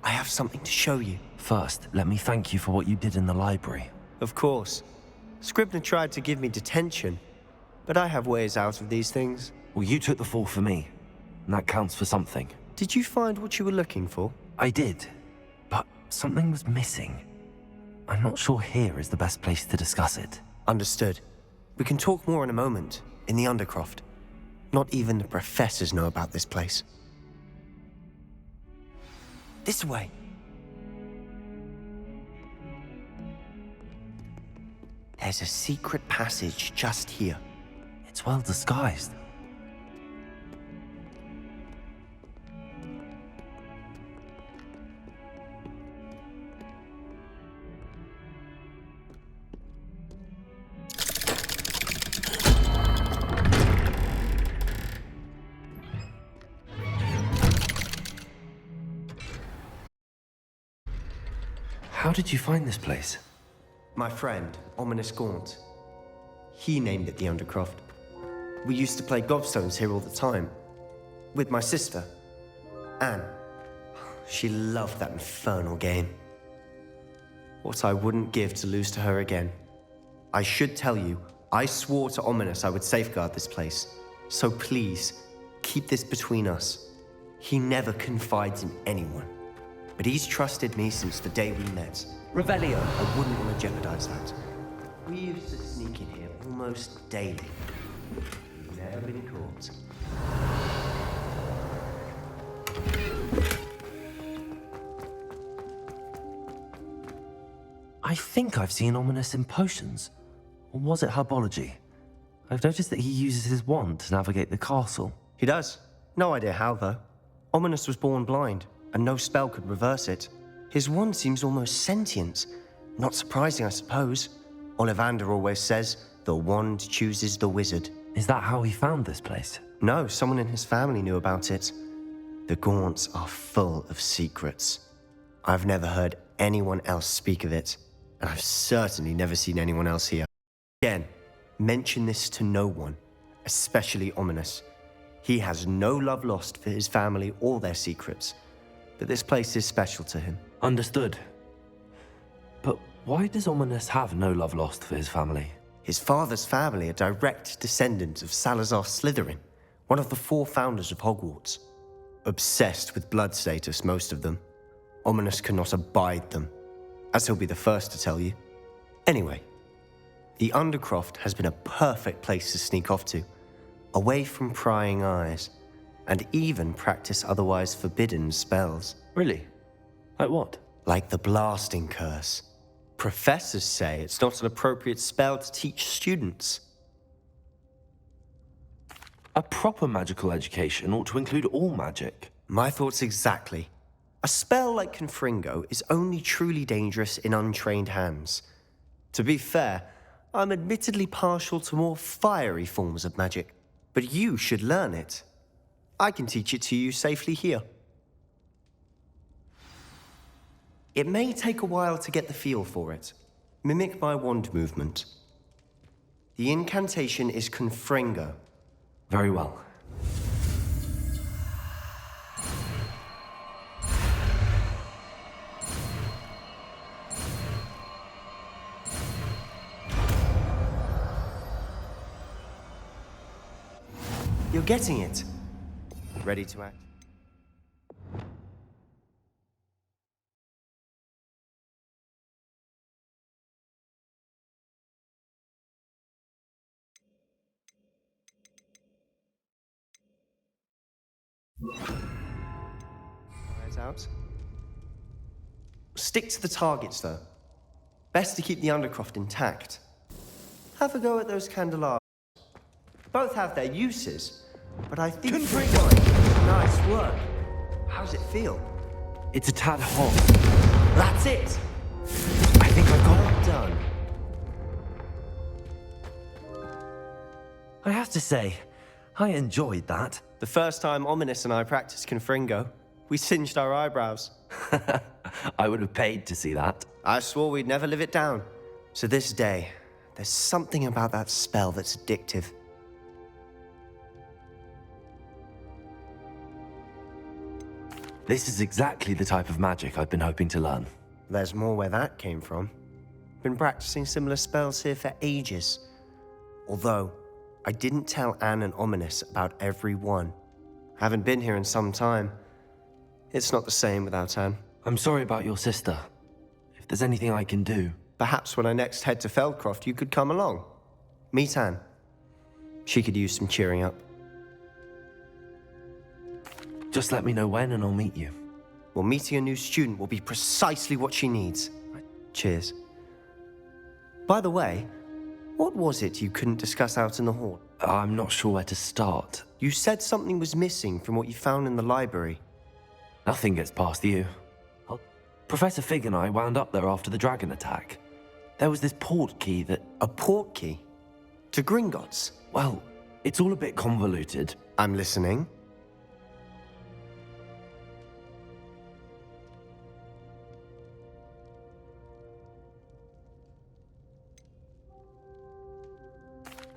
I have something to show you. First, let me thank you for what you did in the library. Of course. Scribner tried to give me detention, but I have ways out of these things. Well, you took the fall for me, and that counts for something. Did you find what you were looking for? I did, but something was missing. I'm not sure here is the best place to discuss it. Understood. We can talk more in a moment, in the Undercroft. Not even the professors know about this place. This way. There's a secret passage just here. It's well disguised. How did you find this place? My friend, Ominous Gaunt. He named it the Undercroft. We used to play gobstones here all the time. With my sister, Anne. She loved that infernal game. What I wouldn't give to lose to her again. I should tell you, I swore to Ominous I would safeguard this place. So please, keep this between us. He never confides in anyone. But he's trusted me since the day we met. Revelio. I wouldn't want to jeopardize that. We used to sneak in here almost daily. We've never been caught. I think I've seen Ominous in potions. Or was it herbology? I've noticed that he uses his wand to navigate the castle. He does. No idea how, though. Ominous was born blind, and no spell could reverse it. His wand seems almost sentient. Not surprising, I suppose. Ollivander always says, the wand chooses the wizard. Is that how he found this place? No, someone in his family knew about it. The Gaunts are full of secrets. I've never heard anyone else speak of it, and I've certainly never seen anyone else here. Again, mention this to no one, especially Ominous. He has no love lost for his family or their secrets, but this place is special to him. Understood. But why does Ominous have no love lost for his family? His father's family are direct descendants of Salazar Slytherin, one of the 4 founders of Hogwarts. Obsessed with blood status, most of them. Ominous cannot abide them, as he'll be the first to tell you. Anyway, the Undercroft has been a perfect place to sneak off to, away from prying eyes, and even practice otherwise forbidden spells. Really? Like what? Like the blasting curse. Professors say it's not an appropriate spell to teach students. A proper magical education ought to include all magic. My thoughts exactly. A spell like Confringo is only truly dangerous in untrained hands. To be fair, I'm admittedly partial to more fiery forms of magic, but you should learn it. I can teach it to you safely here. It may take a while to get the feel for it. Mimic my wand movement. The incantation is Confringo. Very well. You're getting it. Ready to act? Eyes out. Stick to the targets, though. Best to keep the Undercroft intact. Have a go at those candelabras. Both have their uses, but I think... Nice work. How's it feel? It's a tad hot. That's it! I think I got it done. I have to say, I enjoyed that. The first time Ominous and I practiced Confringo, we singed our eyebrows. I would have paid to see that. I swore we'd never live it down. To this day, there's something about that spell that's addictive. This is exactly the type of magic I've been hoping to learn. There's more where that came from. Been practicing similar spells here for ages. Although, I didn't tell Anne and Ominous about every one. Haven't been here in some time. It's not the same without Anne. I'm sorry about your sister. If there's anything I can do... Perhaps when I next head to Feldcroft, you could come along. Meet Anne. She could use some cheering up. Just let me know when and I'll meet you. Well, meeting a new student will be precisely what she needs. Cheers. By the way, what was it you couldn't discuss out in the hall? I'm not sure where to start. You said something was missing from what you found in the library. Nothing gets past you. Professor Fig and I wound up there after the dragon attack. There was this port key that... A port key? To Gringotts? Well, it's all a bit convoluted. I'm listening.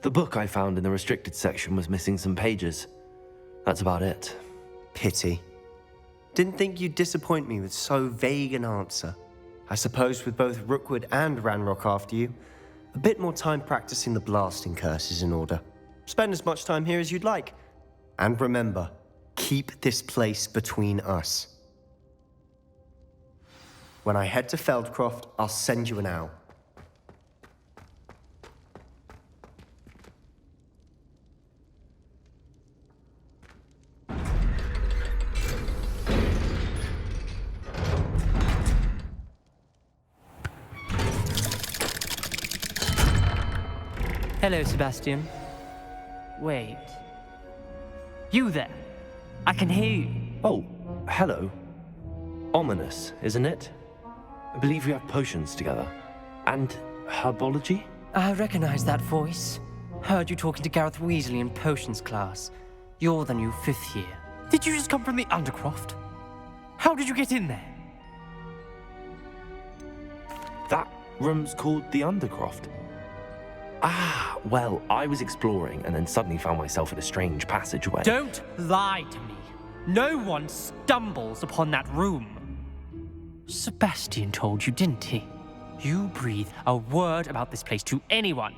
The book I found in the restricted section was missing some pages. That's about it. Pity. Didn't think you'd disappoint me with so vague an answer. I suppose with both Rookwood and Ranrock after you, a bit more time practicing the blasting curse is in order. Spend as much time here as you'd like. And remember, keep this place between us. When I head to Feldcroft, I'll send you an owl. Hello, Sebastian. Wait. You there? I can hear you. Oh, hello. Ominous, isn't it? I believe we have potions together. And herbology? I recognize that voice. Heard you talking to Gareth Weasley in potions class. You're the new 5th year. Did you just come from the Undercroft? How did you get in there? That room's called the Undercroft. Ah, well, I was exploring and then suddenly found myself in a strange passageway. Don't lie to me. No one stumbles upon that room. Sebastian told you, didn't he? You breathe a word about this place to anyone,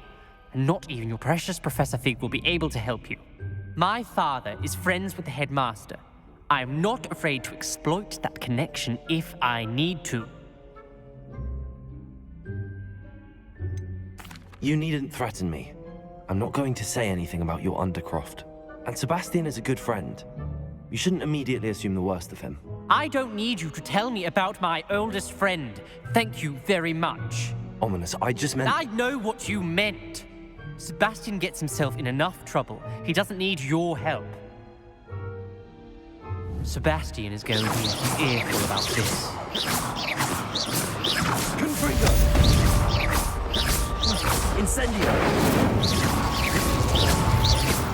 and not even your precious Professor Fig will be able to help you. My father is friends with the headmaster. I am not afraid to exploit that connection if I need to. You needn't threaten me. I'm not going to say anything about your Undercroft. And Sebastian is a good friend. You shouldn't immediately assume the worst of him. I don't need you to tell me about my oldest friend. Thank you very much. Ominous, I just meant... I know what you meant. Sebastian gets himself in enough trouble. He doesn't need your help. Sebastian is going to be earful about this. Confringo! Incendio!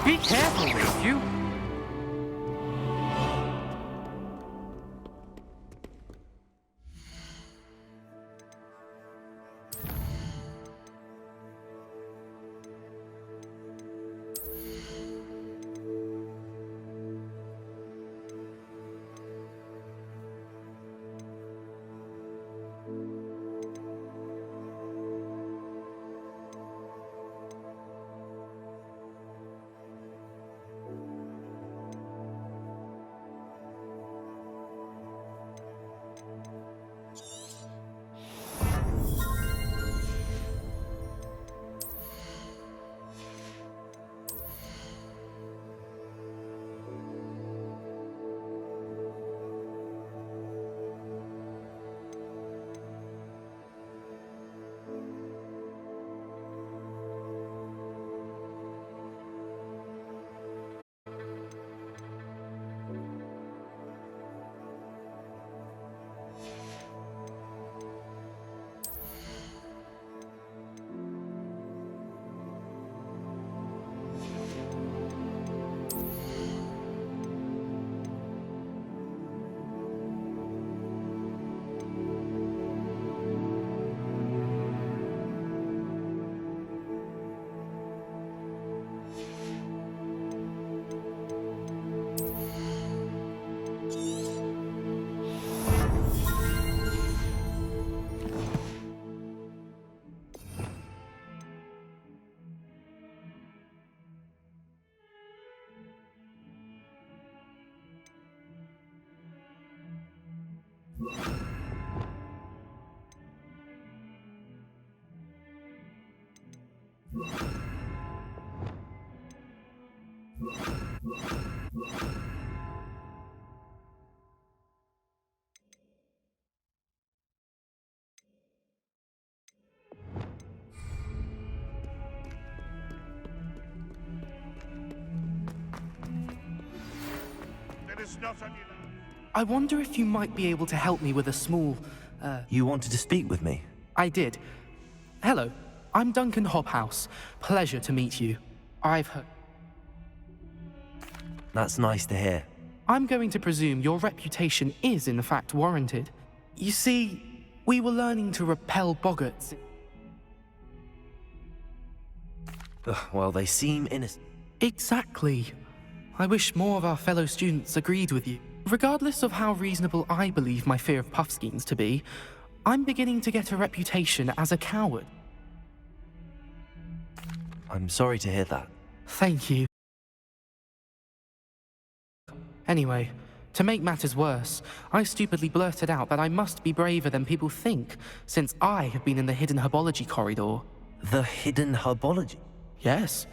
Be careful, will you? I wonder if you might be able to help me with a small, You wanted to speak with me? I did. Hello, I'm Duncan Hobhouse. Pleasure to meet you. I've heard... That's nice to hear. I'm going to presume your reputation is in fact warranted. You see, we were learning to repel boggarts. Well, they seem innocent. Exactly. I wish more of our fellow students agreed with you. Regardless of how reasonable I believe my fear of Puffskeins to be, I'm beginning to get a reputation as a coward. I'm sorry to hear that. Thank you. Anyway, to make matters worse, I stupidly blurted out that I must be braver than people think, since I have been in the hidden herbology corridor. The hidden herbology? Yes.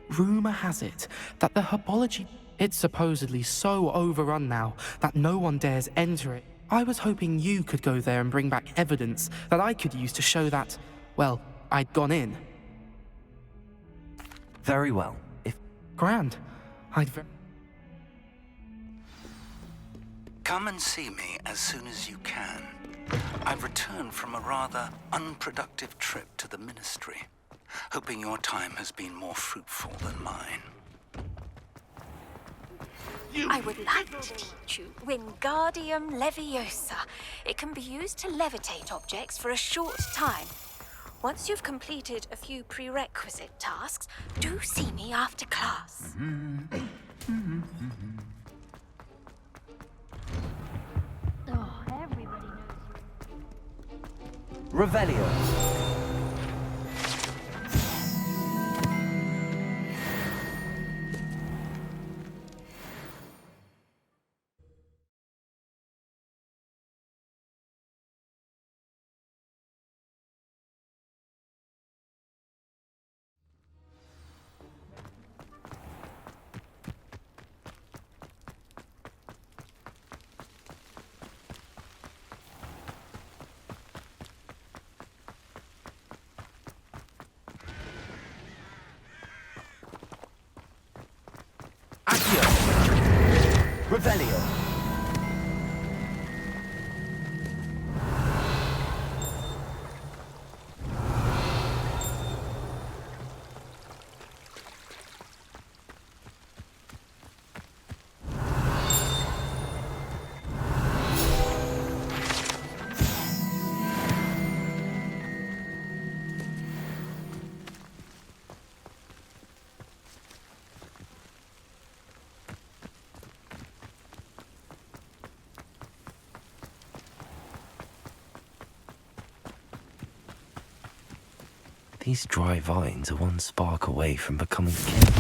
Rumor has it that the herbology... It's supposedly so overrun now that no one dares enter it. I was hoping you could go there and bring back evidence that I could use to show that, well, I'd gone in. Very well. If... Grand. Come and see me as soon as you can. I've returned from a rather unproductive trip to the Ministry, hoping your time has been more fruitful than mine. I would like to teach you Wingardium Leviosa. It can be used to levitate objects for a short time. Once you've completed a few prerequisite tasks, do see me after class. Oh, everybody knows you. Revelio. Revelio. These dry vines are one spark away from becoming kindling.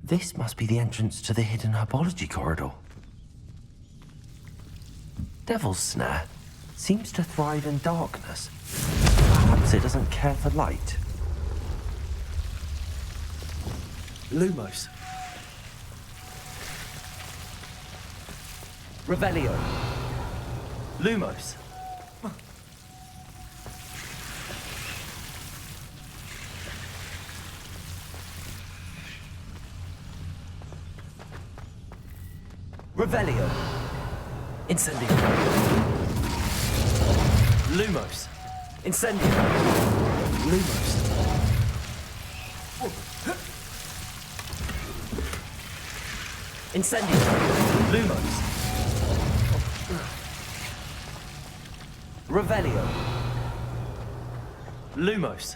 This must be the entrance to the hidden herbology corridor. Devil's Snare seems to thrive in darkness. Perhaps it doesn't care for light. Lumos. Revelio. Lumos. Revelio. Incendio. Lumos. Incendio. Lumos. Incendio. Lumos. Revelio. Lumos.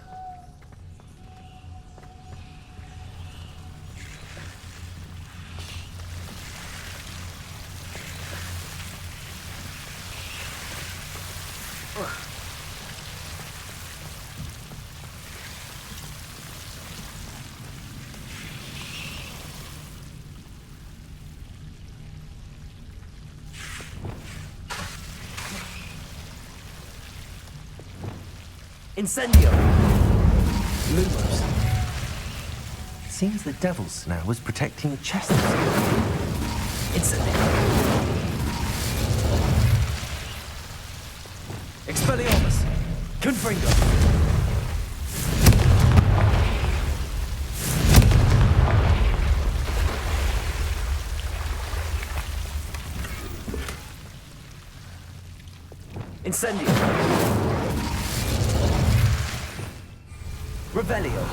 Incendio. Lumos. Seems the Devil's Snare was protecting the chest. Incendio. Expelliarmus. Confringo. Incendio. Revelio.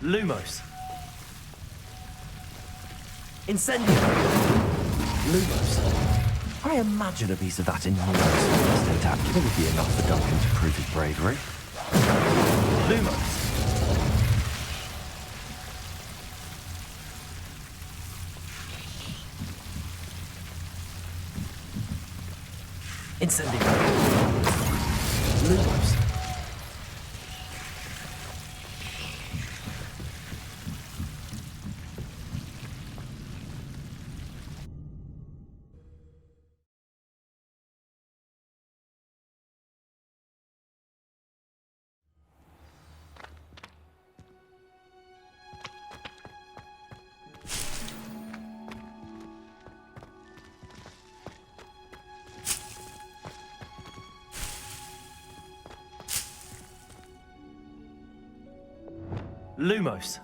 Lumos. Incendio. Lumos. I imagine a piece of that enormous tentacular would be enough for Duncan to prove his bravery. Lumos. Incendio. Lumos. Lumos.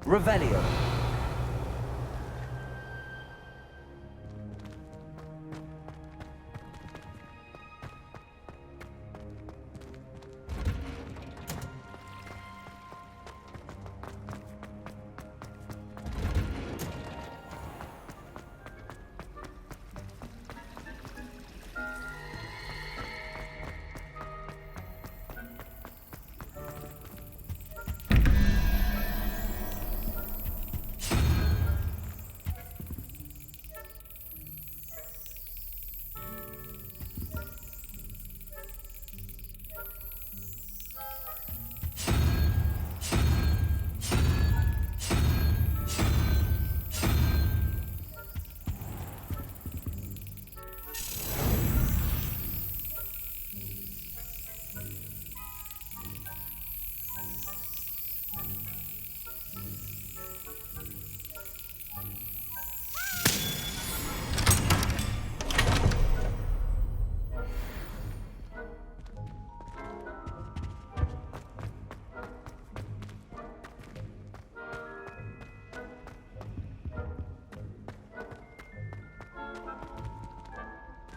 Revelio.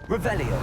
Revelio.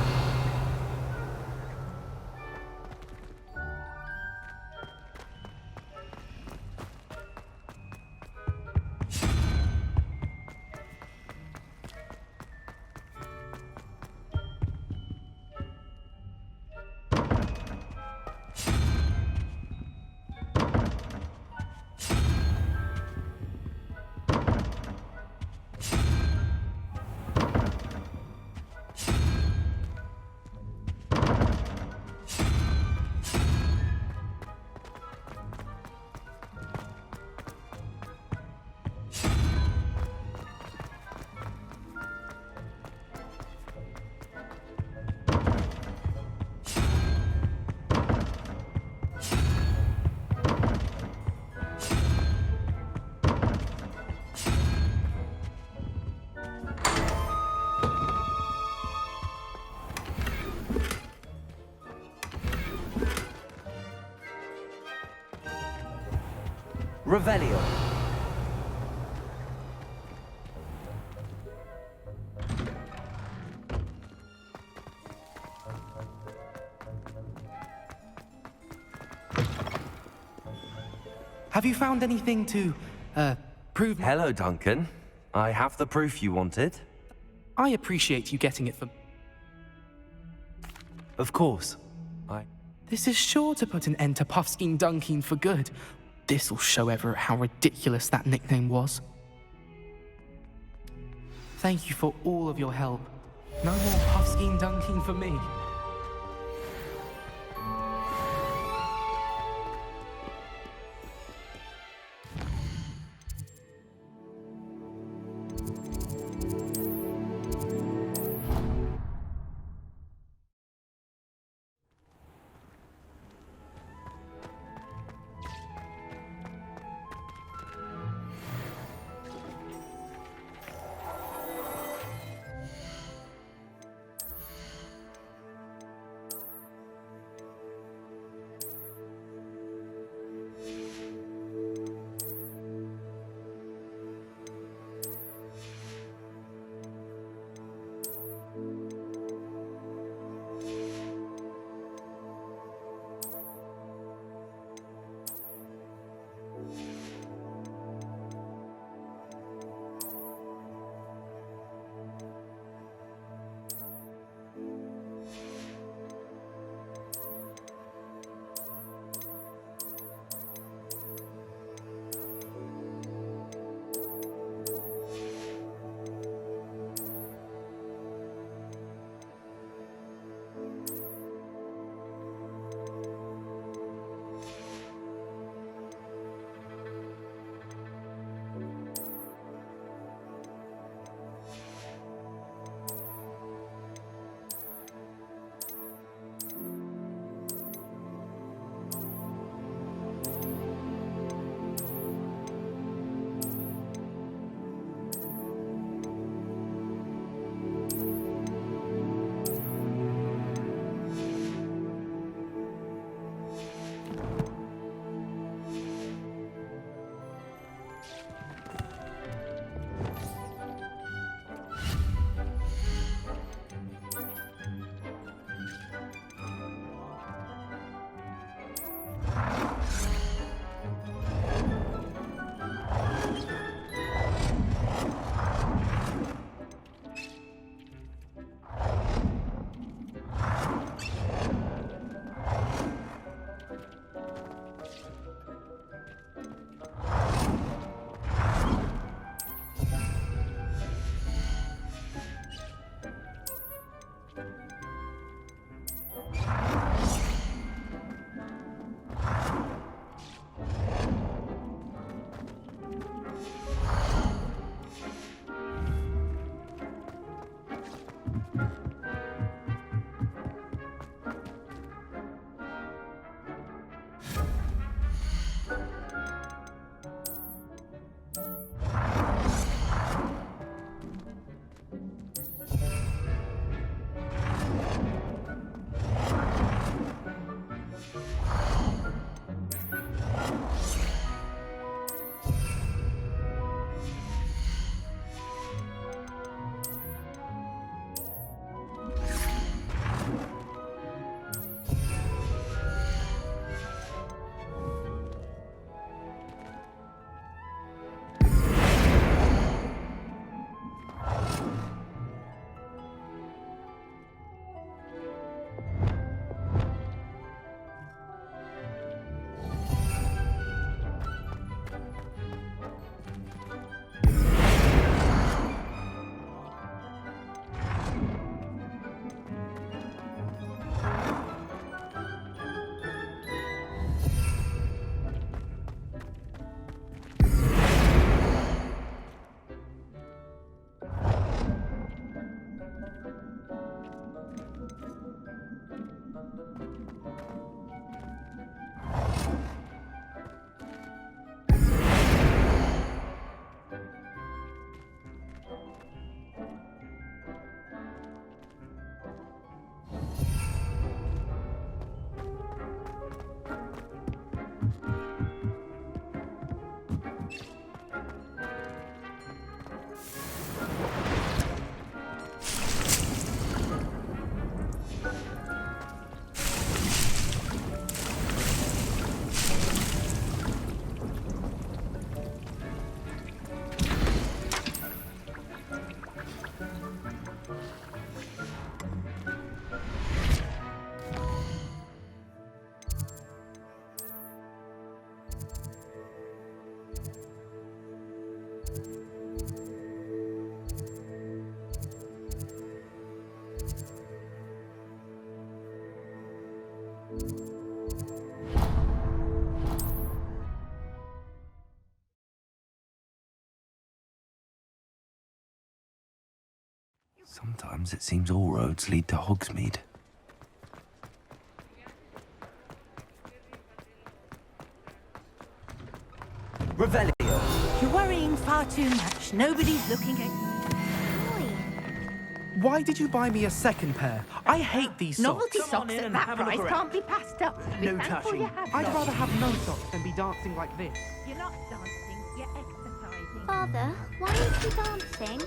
Revelio. Have you found anything to, prove... Hello, Duncan. I have the proof you wanted. I appreciate you getting it for... Of course. This is sure to put an end to Puffskein Dunkeen for good. This'll show Everett how ridiculous that nickname was. Thank you for all of your help. No more Puffskein Dunkeen for me. Sometimes it seems all roads lead to Hogsmeade. Revelio. You're worrying far too much. Nobody's looking at you. Why did you buy me a second pair? I hate these socks. Novelty socks at that price can't be passed up. Be No thankful touching. you have I'd them. rather have no socks than be dancing like this. You're not dancing, you're exercising. Father, why is he dancing?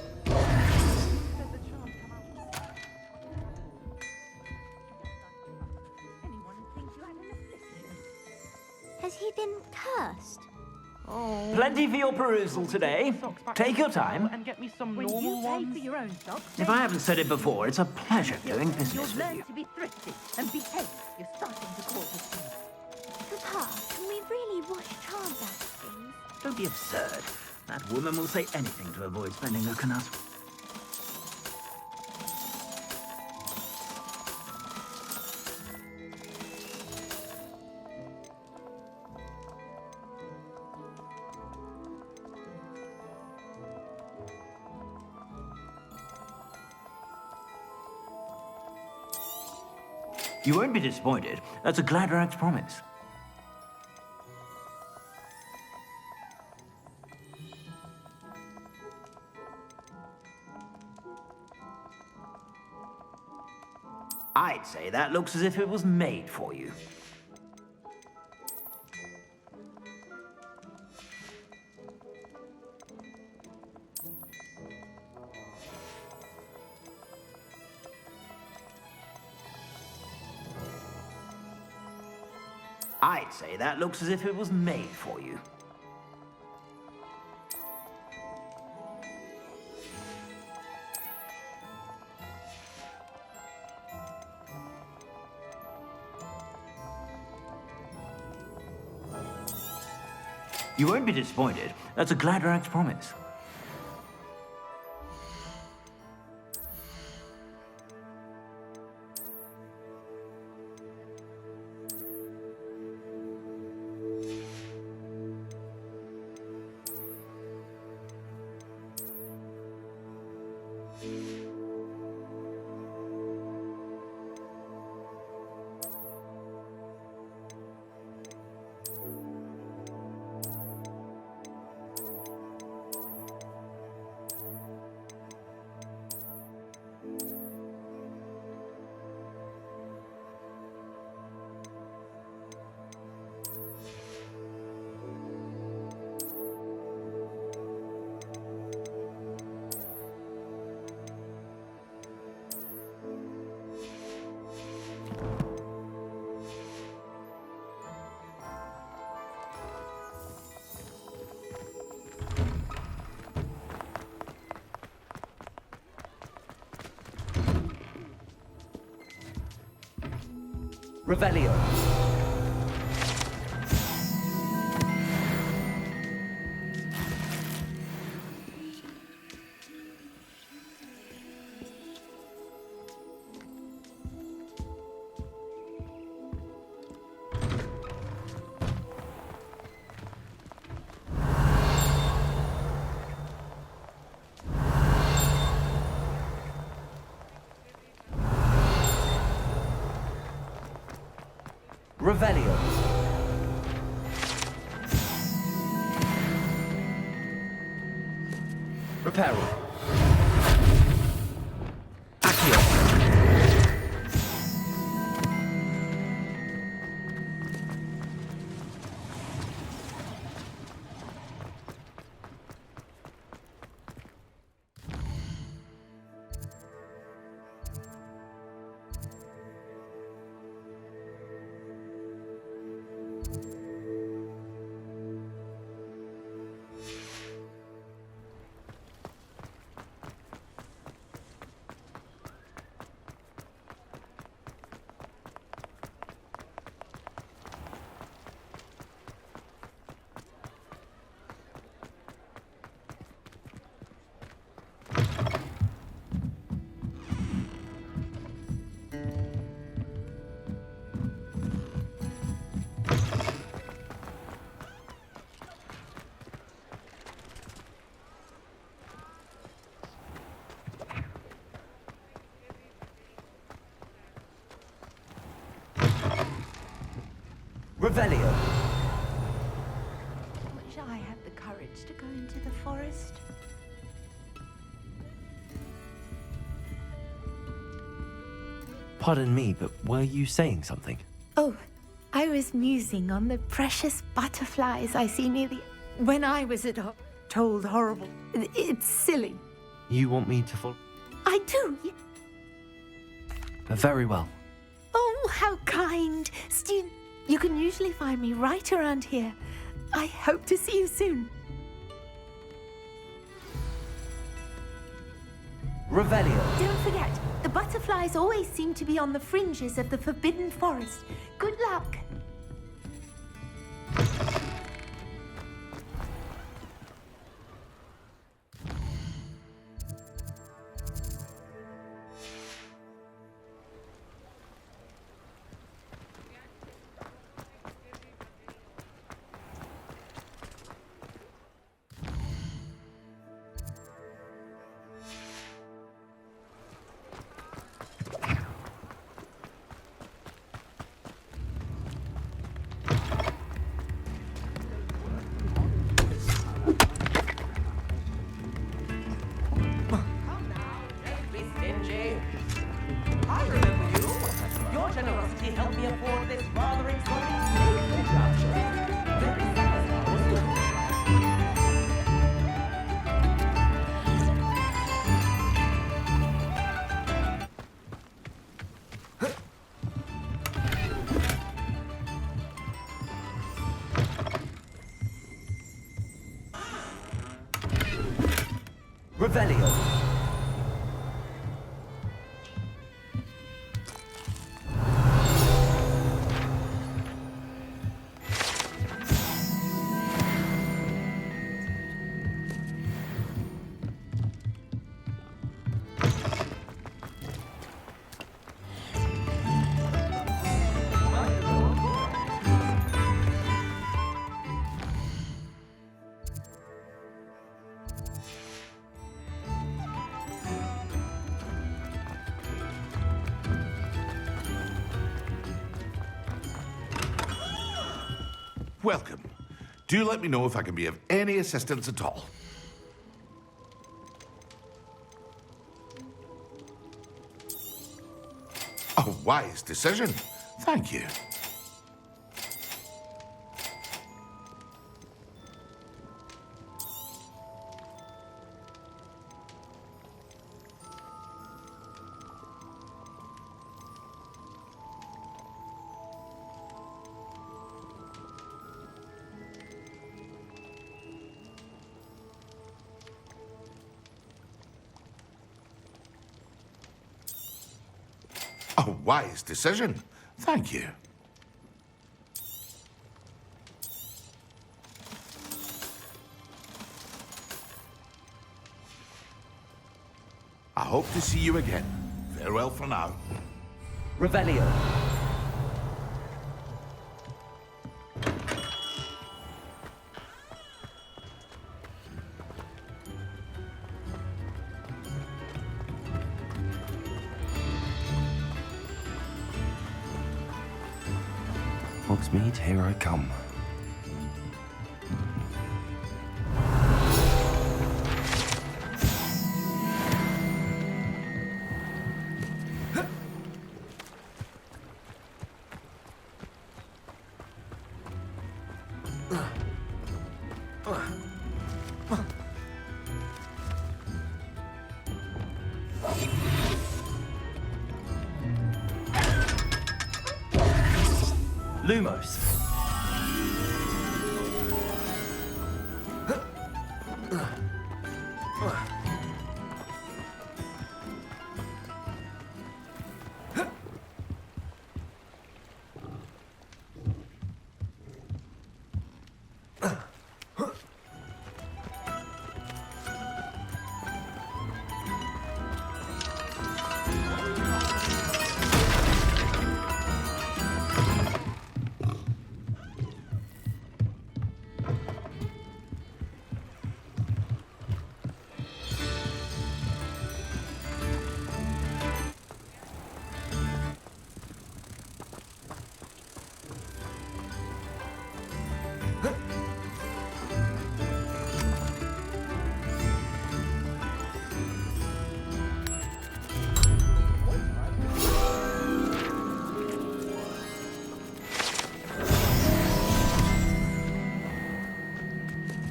Anyone think you had an affliction? Has he been cursed? Oh. Plenty for your perusal today. Take your time. And get me some When normal you pay ones. for your own socks, If I haven't said it before, it's a pleasure doing business you'll with learn you. to be thrifty and behave. You're starting to cause a scene. Papa, can we really wash charms out of things? Don't be absurd. That woman will say anything to avoid spending a canut. You won't be disappointed. That's a Gladrax promise. I'd say that looks as if it was made for you. I'd say that looks as if it was made for you. You won't be disappointed. That's a Gladrax promise. Revelio. Revelio. Reparo. Accio. Revelio. Wish I had the courage to go into the forest. Pardon me, but were you saying something? Oh, I was musing on the precious butterflies I see near the... When I was told horrible... It's silly. You want me to follow? I do. Very well. Oh, how kind. Student, you can usually find me right around here. I hope to see you soon. Revelio. Don't forget, the butterflies always seem to be on the fringes of the Forbidden Forest. Good luck. Revelio. Welcome. Do let me know if I can be of any assistance at all. A wise decision. Thank you. A wise decision. Thank you. I hope to see you again. Farewell for now. Revelio. Hogsmeade, here I come. Lumos.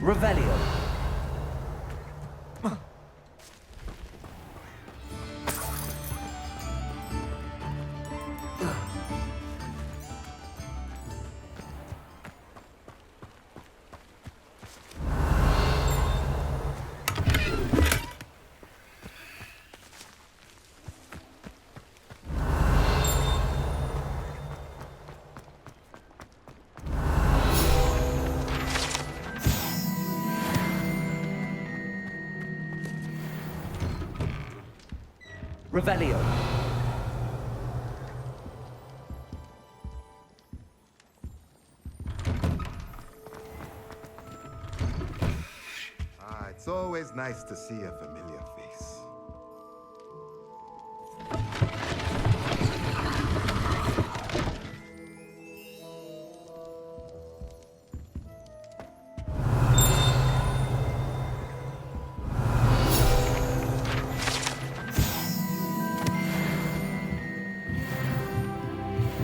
Revelio. Revelio. It's always nice to see a familiar face.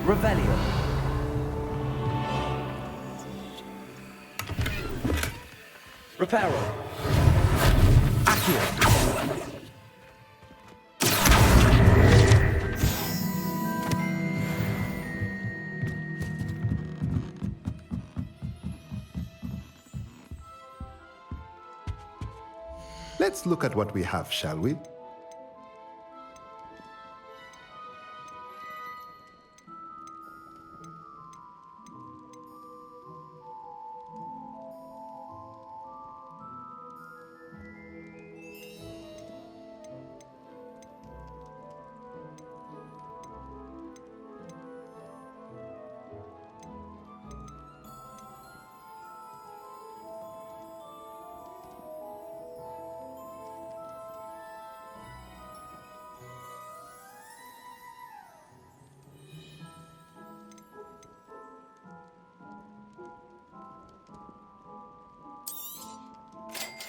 Revelio. Reparo. Accio. Let's look at what we have, shall we?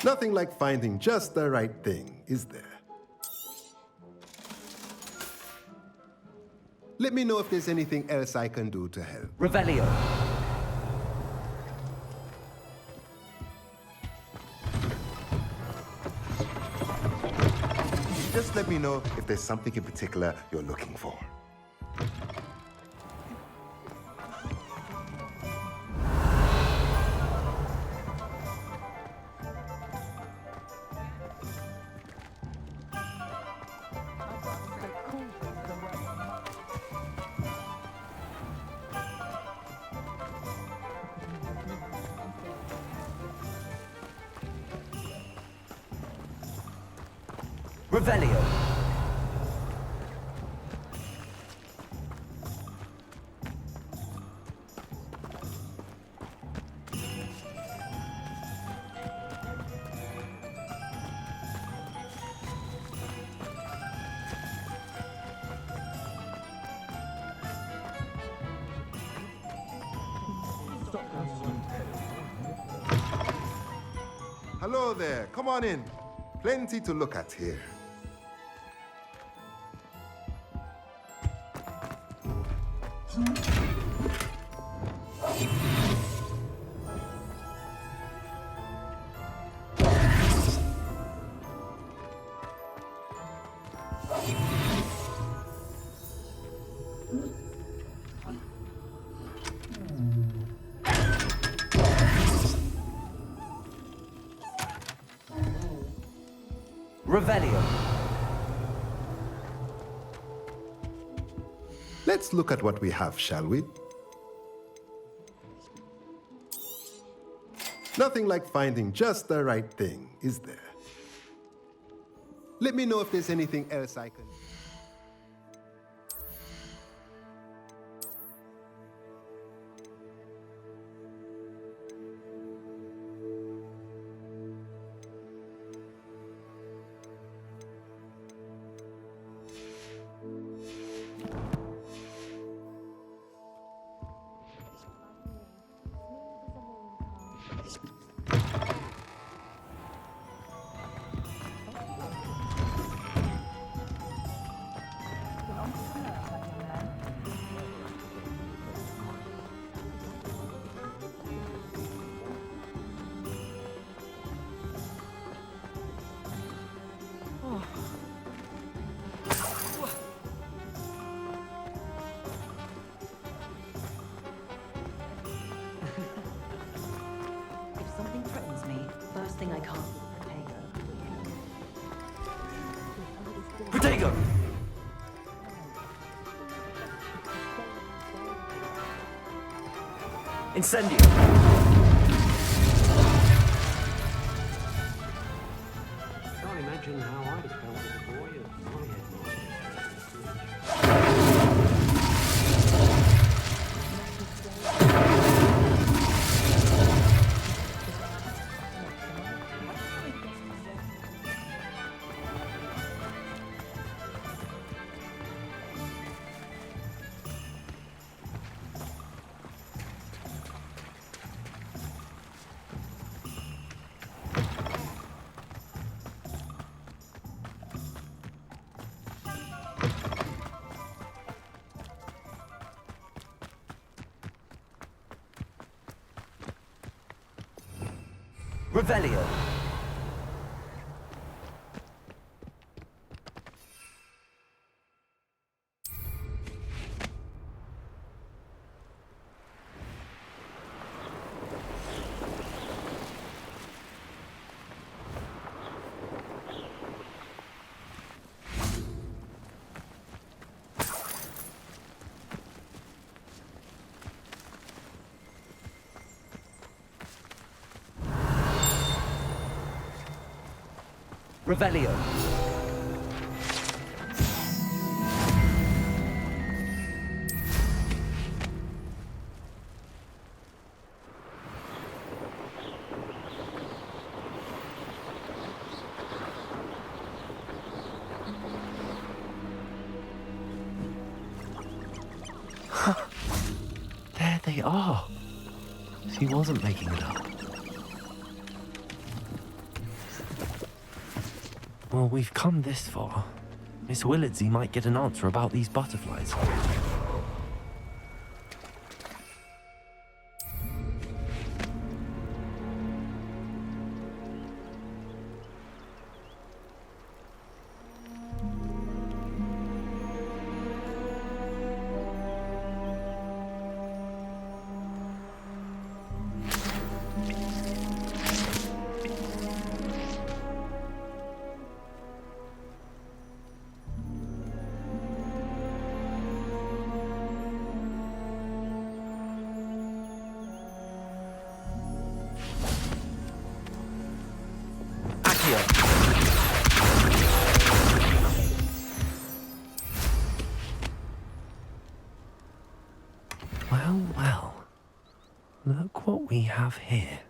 Nothing like finding just the right thing, is there? Let me know if there's anything else I can do to help. Revelio. Just let me know if there's something in particular you're looking for. Revelio. Hello there. Come on in. Plenty to look at here. Revelio. Let's look at what we have, shall we? Nothing like finding just the right thing, is there? Let me know if there's anything else I can... If something threatens me, first thing I can't do is Protego. Incendio. Can't imagine how I'd have felt as a boy if I had Revelio. Revelio. There they are. She wasn't making it up. Well, we've come this far. Miss Willardsey might get an answer about these butterflies. we have here?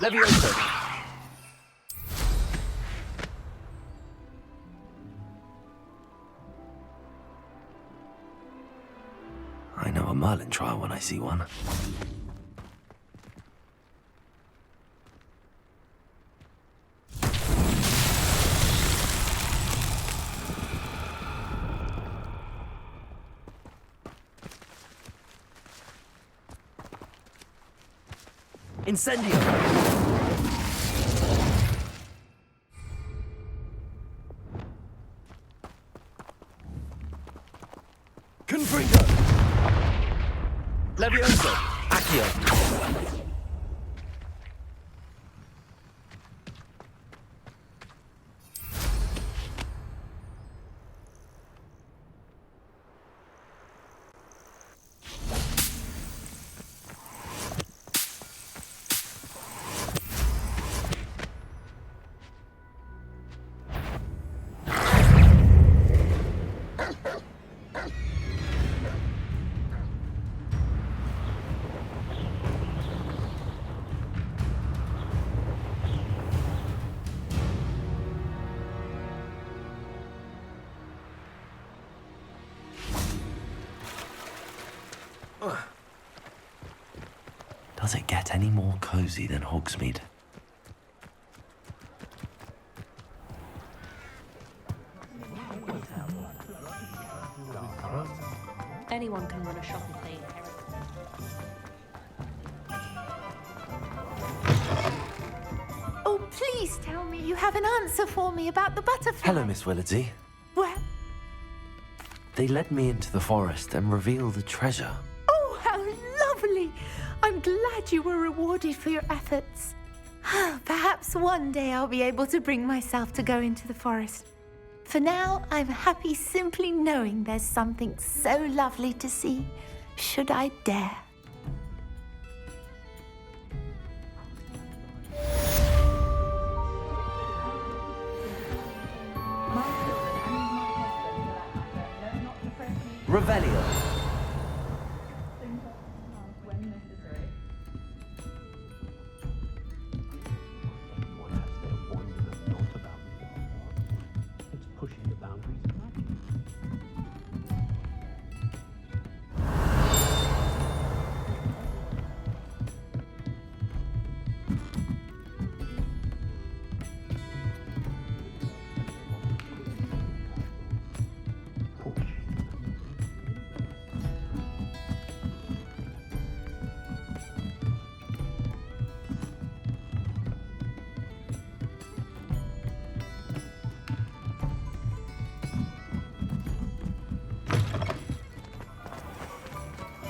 Leviosa! I know a Merlin trial when I see one. Incendio! Confringo! Leviosa! Accio! Does it get any more cozy than Hogsmeade? Anyone can run a shop if they inherit. Oh, please tell me you have an answer for me about the butterfly. Hello, Miss Willardsey. Well, They led me into the forest and revealed a treasure. oh, how lovely! I'm glad you were rewarded for your efforts. Perhaps one day I'll be able to bring myself to go into the forest. For now, I'm happy simply knowing there's something so lovely to see, should I dare. Revelio!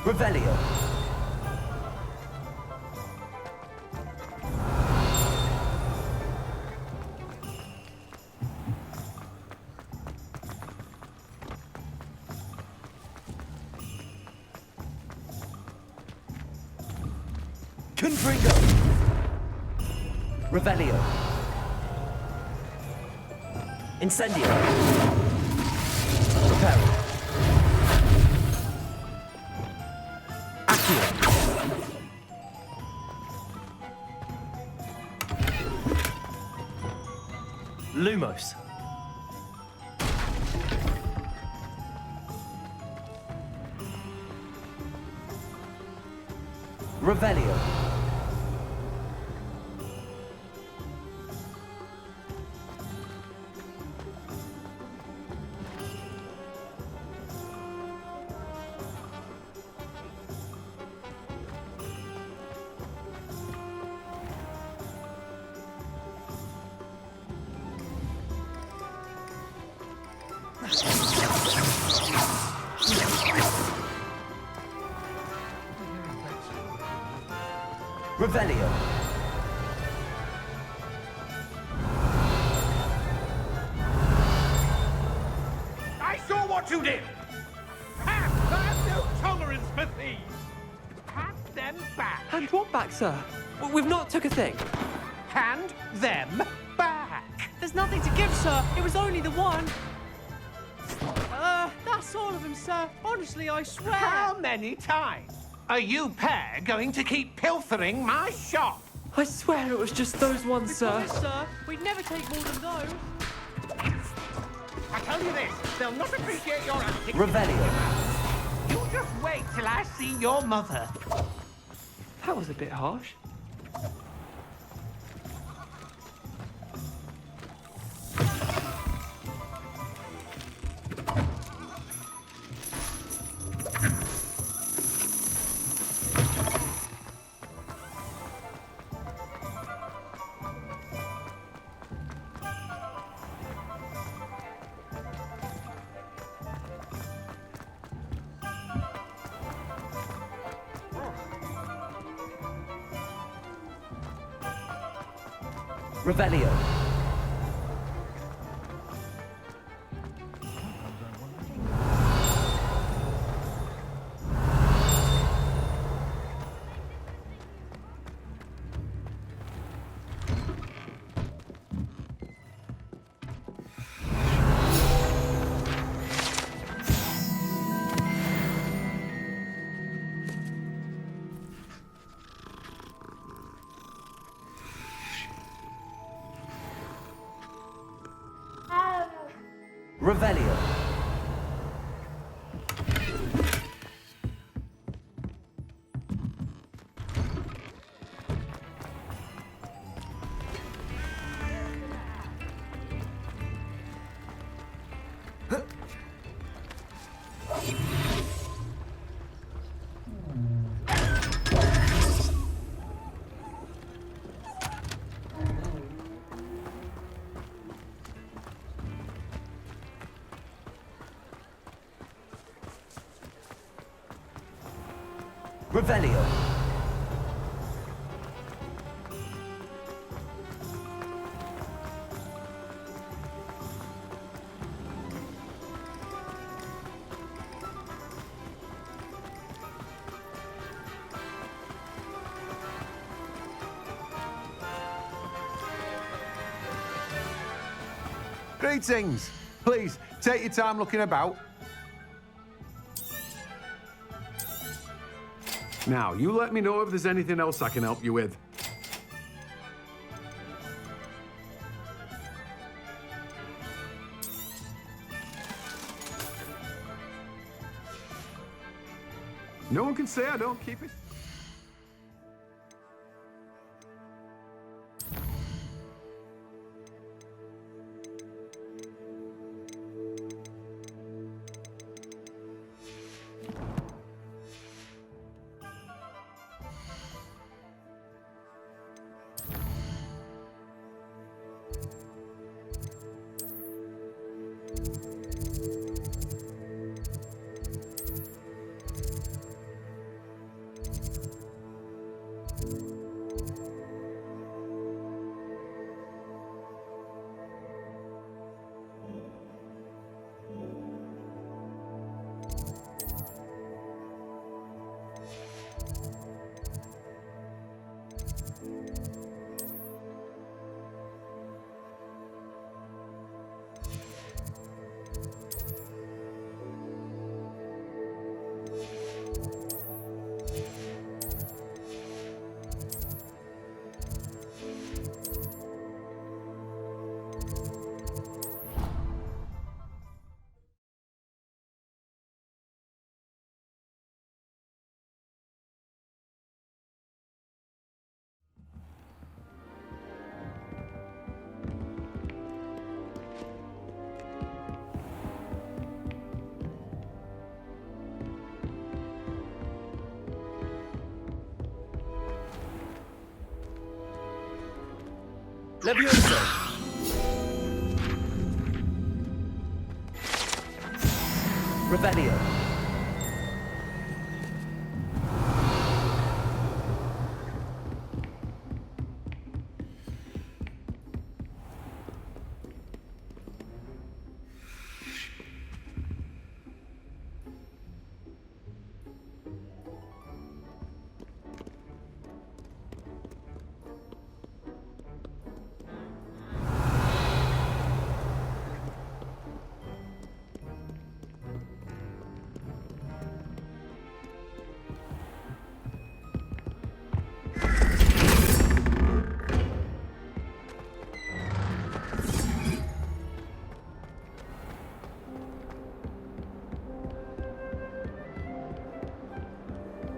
Revelio! Confringo! Revelio! Incendio! Reparo! Lumos. Revelio. Revelio. I saw what you did! Have no tolerance for thieves! Hand them back! Hand what back, sir? We've not took a thing. Hand them back! There's nothing to give, sir. It was only the one. That's all of them, sir. Honestly, I swear. How many times are you pair going to keep pilfering my shop? I swear it was just those ones, sir. Promise, sir. We'd never take more than those. I tell you this, they'll not appreciate your acting. Revelio. You just wait till I see your mother. That was a bit harsh. Revelio. Revelio. Revelio. Greetings. Please, take your time looking about. Now, you let me know if there's anything else I can help you with. No one can say I don't keep it. Leviosa. Revelio.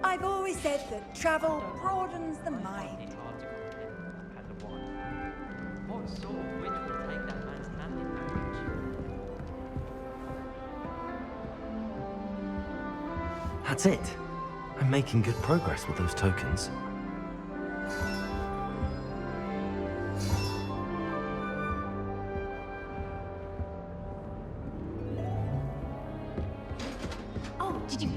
I've always said that travel broadens the mind. What sort of witch would take that man's hand in marriage? That's it. I'm making good progress with those tokens. Oh, did you